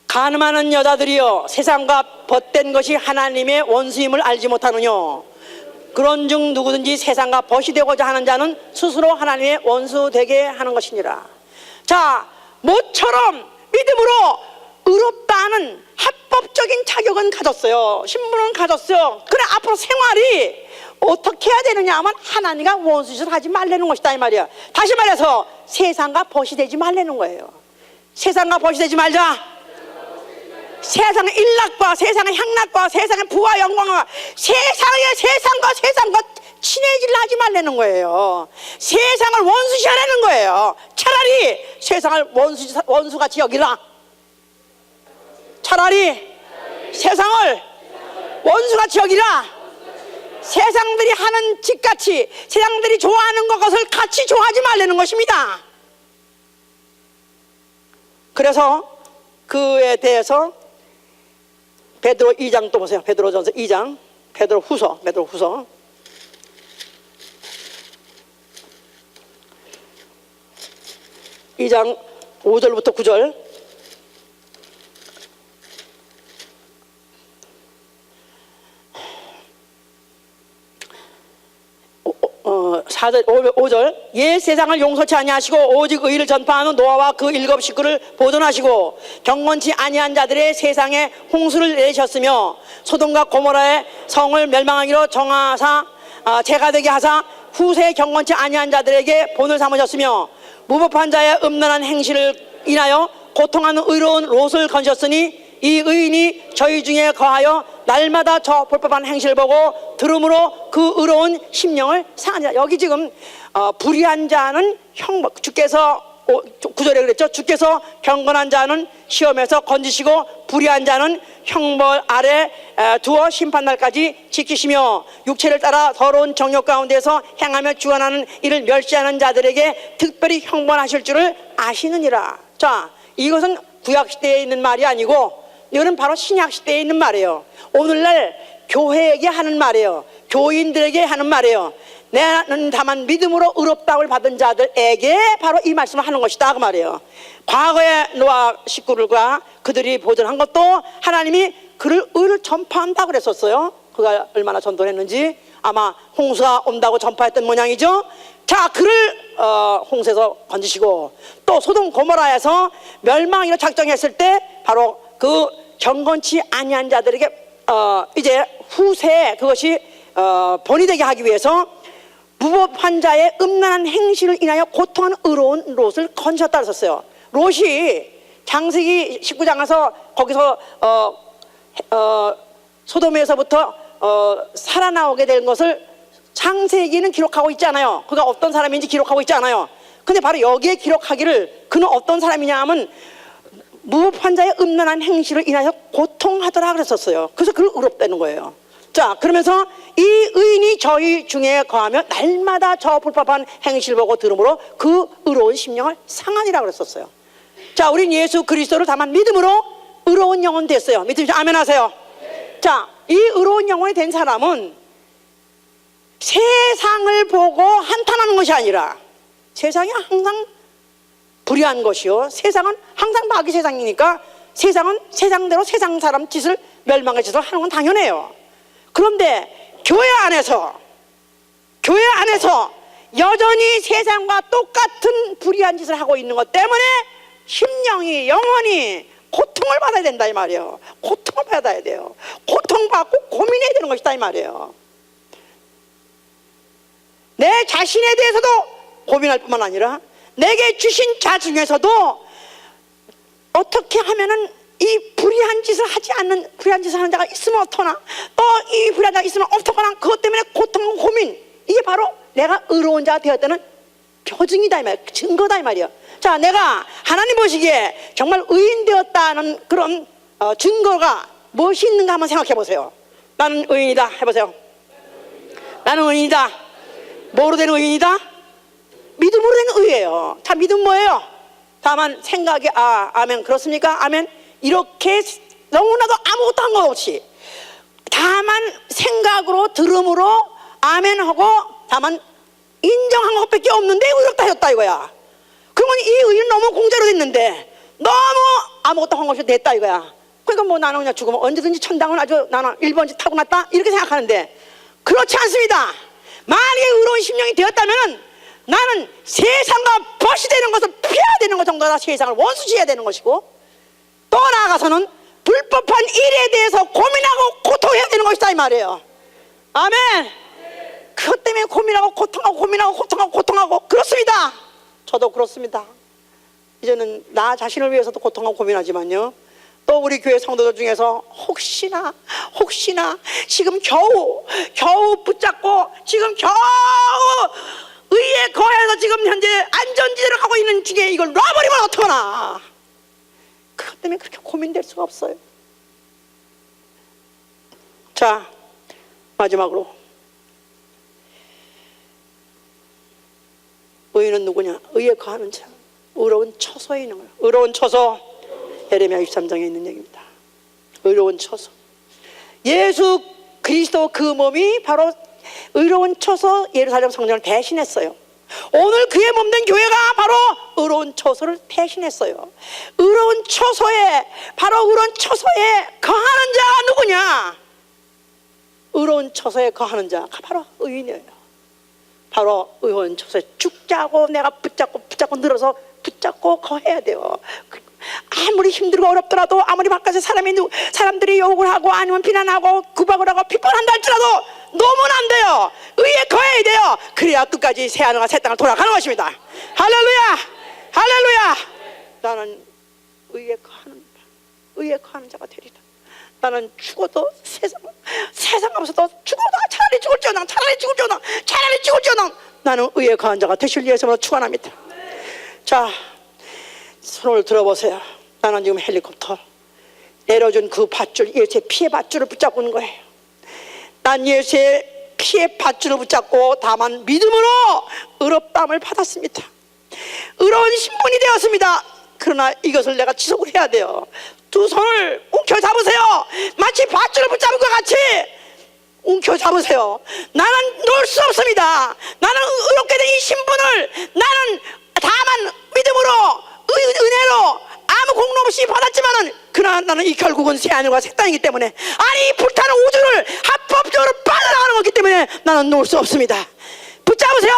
가늠하는 여자들이여, 세상과 벗된 것이 하나님의 원수임을 알지 못하느냐? 그런즉 누구든지 세상과 벗이 되고자 하는 자는 스스로 하나님의 원수 되게 하는 것이니라. 자, 모처럼 믿음으로 의롭다는 합법적인 자격은 가졌어요. 신분은 가졌어요. 그래, 앞으로 생활이 어떻게 해야 되느냐 하면 하나님과 원수짓을 하지 말라는 것이다 이 말이야. 다시 말해서 세상과 벗이 되지 말라는 거예요. 세상과 벗이 되지 말자. 세상의 일락과 세상의 향락과 세상의 부와 영광과 세상과 친해질 하지 말라는 거예요. 세상을 원수시 하라는 거예요. 차라리 세상을 원수같이 여기라. 차라리 세상을 원수같이 여기라. 세상들이 하는 짓같이, 세상들이 좋아하는 것을 같이 좋아하지 말라는 것입니다. 그래서 그에 대해서 베드로 2장 또 보세요. 베드로전서 2장, 베드로 후서 2장 5절부터 9절. 어, 5절. 옛 세상을 용서치 아니하시고 오직 의를 전파하는 노아와 그 7 식구를 보존하시고 경건치 아니한 자들의 세상에 홍수를 내셨으며 소돔과 고모라의 성을 멸망하기로 정하사 재가 되게 하사 후세 경건치 아니한 자들에게 본을 삼으셨으며 무법한 자의 음란한 행실을 인하여 고통하는 의로운 롯을 건졌으니 이 의인이 저희 중에 거하여 날마다 저 불법한 행실을 보고 들음으로 그 의로운 심령을 상하니라. 여기 지금 불의한 자는 주께서 9절에 그랬죠. 주께서 경건한 자는 시험에서 건지시고 불의한 자는 형벌 아래 두어 심판날까지 지키시며 육체를 따라 더러운 정욕 가운데서 행하며 주관하는 이를 멸시하는 자들에게 특별히 형벌하실 줄을 아시느니라. 자, 이것은 구약시대에 있는 말이 아니고 이거는 바로 신약시대에 있는 말이에요. 오늘날 교회에게 하는 말이에요. 교인들에게 하는 말이에요. 나는 다만 믿음으로 의롭다움을 받은 자들에게 바로 이 말씀을 하는 것이다 그 말이에요. 과거의 노아 식구들과 그들이 보존한 것도 하나님이 그를 의를 전파한다고 그랬었어요. 그가 얼마나 전도를 했는지 아마 홍수가 온다고 전파했던 모양이죠. 자, 그를 홍수에서 건지시고 또 소돔 고모라에서 멸망이라 작정했을 때 바로 그 경건치 아니한 자들에게 이제 후세에 그것이 본이 되게 하기 위해서 무법한 자의 음란한 행실을 인하여 고통하는 의로운 롯을 건졌다 그랬었어요. 롯이 창세기 19장에서 거기서 소돔에서부터 살아나오게 된 것을 창세기는 기록하고 있지 않아요. 그가 어떤 사람인지 기록하고 있지 않아요. 근데 바로 여기에 기록하기를 그는 어떤 사람이냐 하면 무법한 자의 음란한 행실을 인하여 고통하더라 그랬었어요. 그래서 그걸 의롭다는 거예요. 자, 그러면서 이 의인이 저희 중에 거하며 날마다 저 불법한 행실을 보고 들음으로 그 의로운 심령을 상하니라 그랬었어요. 자, 우린 예수 그리스도를 다만 믿음으로 의로운 영혼 됐어요. 믿으시죠? 아멘 하세요. 자, 이 의로운 영혼이 된 사람은 세상을 보고 한탄하는 것이 아니라 세상이 항상 불의한 것이요, 세상은 항상 마귀 세상이니까 세상은 세상대로 세상 사람 짓을 멸망의 짓을 하는 건 당연해요. 그런데 교회 안에서 여전히 세상과 똑같은 불의한 짓을 하고 있는 것 때문에 심령이 영혼이 고통을 받아야 된다 이 말이에요. 고통을 받아야 돼요. 고통받고 고민해야 되는 것이다 이 말이에요. 내 자신에 대해서도 고민할 뿐만 아니라 내게 주신 자 중에서도 어떻게 하면은 이 불의한 짓을 하지 않는, 불의한 짓을 하는 자가 있으면 어떠나, 또 이 불의한 자가 있으면 어떡하나, 그것 때문에 고통, 고민, 이게 바로 내가 의로운 자가 되었다는 표징이다 이 말이야. 증거다 이 말이야. 자, 내가 하나님 보시기에 정말 의인 되었다는 그런 증거가 무엇이 있는가 한번 생각해 보세요. 나는 의인이다 해보세요. 나는 의인이다. 뭐로 된 의인이다? 믿음으로 된 의예요. 자, 믿음 뭐예요? 다만 생각에 아멘 그렇습니까? 아멘. 이렇게 너무나도 아무것도 한 것 없이 다만 생각으로 들음으로 아멘하고 다만 인정한 것밖에 없는데 의롭다 했다 이거야. 그러면 이 의는 너무 공짜로 됐는데 너무 아무것도 한 것이 됐다 이거야. 그러니까 뭐 나는 그냥 죽으면 언제든지 천당은 아주 나는 1번지 타고났다 이렇게 생각하는데 그렇지 않습니다. 만약에 의로운 심령이 되었다면 나는 세상과 벗이 되는 것을 피해야 되는 것 정도라 세상을 원수지해야 되는 것이고, 또 나아가서는 불법한 일에 대해서 고민하고 고통해야 되는 것이다 이 말이에요. 아멘. 그것 때문에 고민하고 고통하고 그렇습니다. 저도 그렇습니다. 이제는 나 자신을 위해서도 고통하고 고민하지만요, 또 우리 교회 성도들 중에서 혹시나 지금 겨우 붙잡고 지금 겨우 의에 거해서 지금 현재 안전지대로 가고 있는 중에 이걸 놔버리면 어떡하나, 그것 때문에 그렇게 고민될 수가 없어요. 자, 마지막으로 의인은 누구냐? 의에 거하는 자, 의로운 처소에 있는 거예요. 의로운 처소, 예레미야 23장에 있는 얘기입니다. 의로운 처소, 예수 그리스도 그 몸이 바로 의로운 처소 예루살렘 성전을 대신했어요. 오늘 그의 몸된 교회가 바로 의로운 처소를 대신했어요. 의로운 처소에, 바로 의로운 처소에 거하는 자가 누구냐? 의로운 처소에 거하는 자가 바로 의인이에요. 바로 의로운 처소에 죽자고 내가 붙잡고 늘어서 붙잡고 거해야 돼요. 아무리 힘들고 어렵더라도, 아무리 바깥에 사람들이 욕을 하고 아니면 비난하고 구박을 하고 비판한다 할지라도 놓으면 안 돼요. 의에 거해야 돼요. 그래야 끝까지 새 하늘과 새 땅을 돌아가는 것입니다. 할렐루야, 할렐루야. 나는 의에 거하는 자가 되리라. 나는 죽어도 세상 앞에서도 죽어도 차라리 죽을지어다 나는 의에 거한 자가 되실 예수님으로 축원합니다. 자, 손을 들어보세요. 나는 지금 헬리콥터 내려준 그 밧줄, 예수의 피의 밧줄을 붙잡고 있는 거예요. 난 예수의 피의 밧줄을 붙잡고 다만 믿음으로 의롭다함을 받았습니다. 의로운 신분이 되었습니다. 그러나 이것을 내가 지속을 해야 돼요. 두 손을 움켜 잡으세요. 마치 밧줄을 붙잡은 것 같이 움켜 잡으세요. 나는 놓을 수 없습니다. 나는 의롭게 된 이 신분을 나는 다만 믿음으로 은혜로 아무 공로 없이 받았지만은, 그러나 나는 이 결국은 새 하늘과 새 땅이기 때문에, 아니 불타는 우주를 합법적으로 빠져나가는 거기 때문에 나는 놓을 수 없습니다. 붙잡으세요.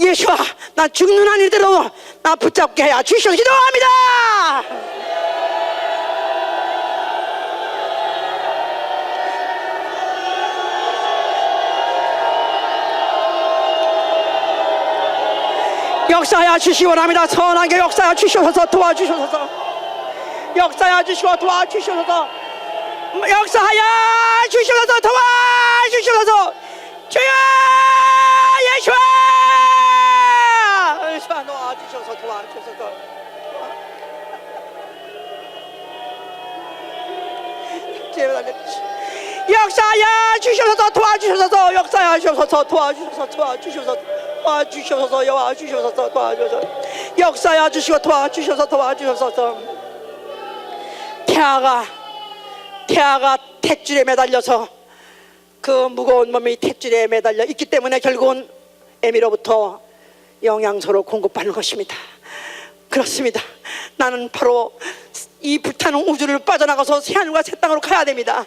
예수와 나 죽는 한 이대로 나 붙잡게 해야 주시오. 기도합니다. 역사하여 주시기 원합니다. 선하게 역사하여 주시옵소서. 도와주시옵소서. 역사하여 주시고 도와주시옵소서. 역사하여 주시옵소서. 도와주시옵소서. 주여 예수아, 예수아 도와주시옵소서. 도와주시옵소서. 역사하여 주시옵소서. 도와주시옵소서. 역사하여 주시옵소서. 도와주시옵소서. 도와주시옵소서. 여호와 주시옵소서. 도와주소서. 역사하여 주시고 도와주시옵소서. 도와주시옵소서. 태아가 탯줄에 매달려서 그 무거운 몸이 탯줄에 매달려 있기 때문에 결국은 애미로부터 영양소를 공급받는 것입니다. 그렇습니다. 나는 바로 이 불타는 우주를 빠져나가서 새하늘과 새 땅으로 가야 됩니다.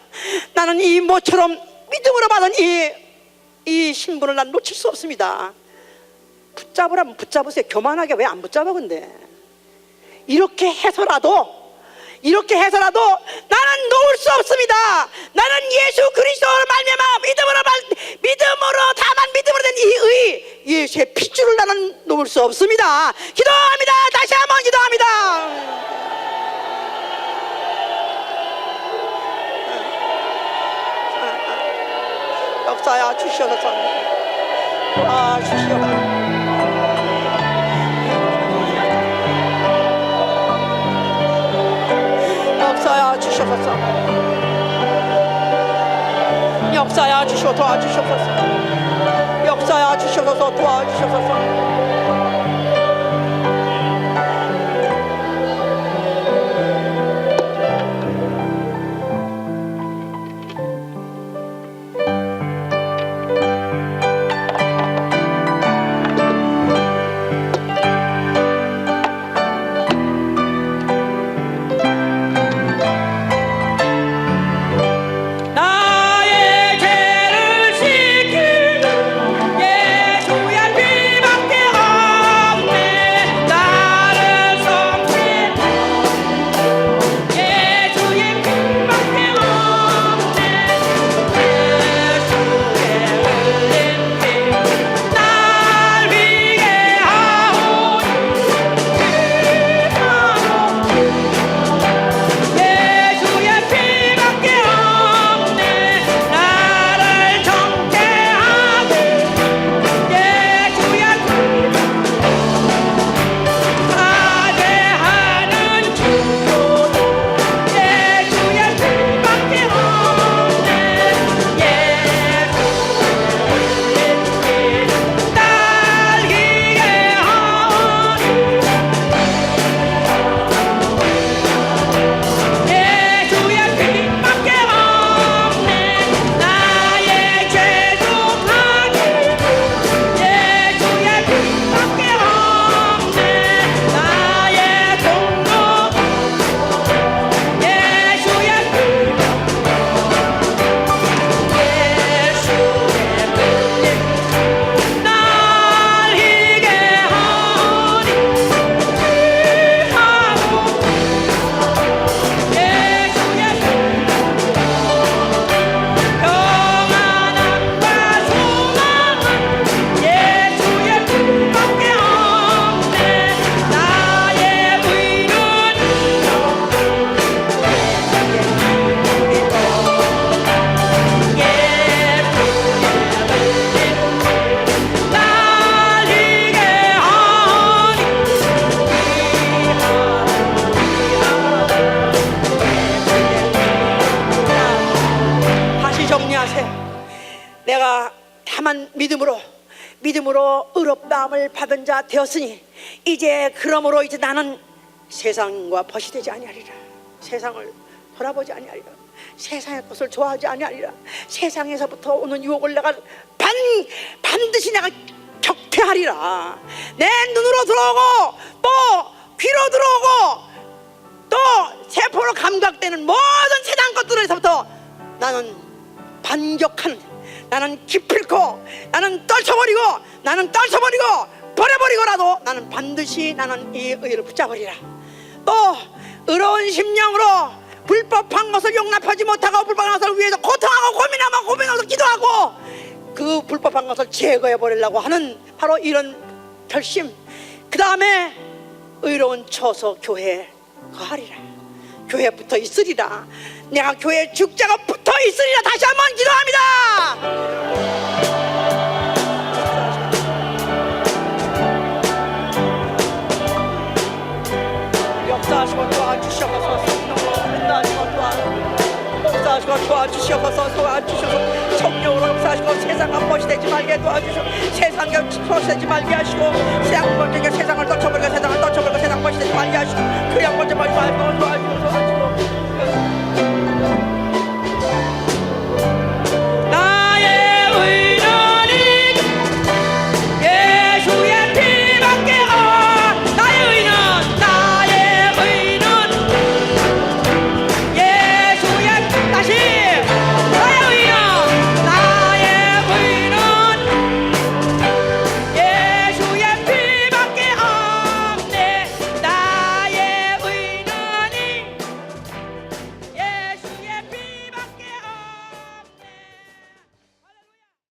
나는 이 모처럼 믿음으로 받은 이 신분을 난 놓칠 수 없습니다. 붙잡으라면 붙잡으세요. 교만하게 왜 안 붙잡아? 근데 이렇게 해서라도 나는 놓을 수 없습니다. 나는 예수 그리스도를 말미암아 믿음으로 다만 믿음으로 된 이 의, 예수의 핏줄을 나는 놓을 수 없습니다. 기도합니다. 다시 한번 기도합니다. 역사야 주시옵소서. 주시옵소서. 역사야 주시옵소서. 역사야 주시옵소서. 도와주시옵소서. 역사야 주시옵소서. 도와주시옵소서. 예수의 피밖에 보세요. 내가 다만 믿음으로 의롭다함을 받은 자 되었으니 이제 그러므로 이제 나는 세상과 벗이 되지 아니하리라. 세상을 돌아보지 아니하리라. 세상의 것을 좋아하지 아니하리라. 세상에서부터 오는 유혹을 내가 반드시 내가 격퇴하리라. 내 눈으로 들어오고 또 귀로 들어오고 또 세포로 감각되는 모든 세상 것들에서부터 나는 반격하는, 나는 기필코, 나는 떨쳐버리고 버려버리고라도 나는 반드시 나는 이 의를 붙잡으리라. 또 의로운 심령으로 불법한 것을 용납하지 못하고 불법한 것을 위해서 고통하고 고민하면서 기도하고 그 불법한 것을 제거해 버리려고 하는 바로 이런 결심. 그 다음에 의로운 처소 교회에 거하리라. 교회에 붙어 있으리라. 내가 교회에 죽자가 붙어 있으리라. 다시 한번 기도합니다. 역사하시고 도와주시옵소서. 역사하시고 도와주시옵소서. 성령으로 역사하시고 세상과 벗이 되지 말게 도와주시고 세상에 벗이 되지 말게 하시고 세상을 떨쳐버리고 세상 벗이 되지 말게 하시고 그 양벌 좀 말고 도와주시옵소서.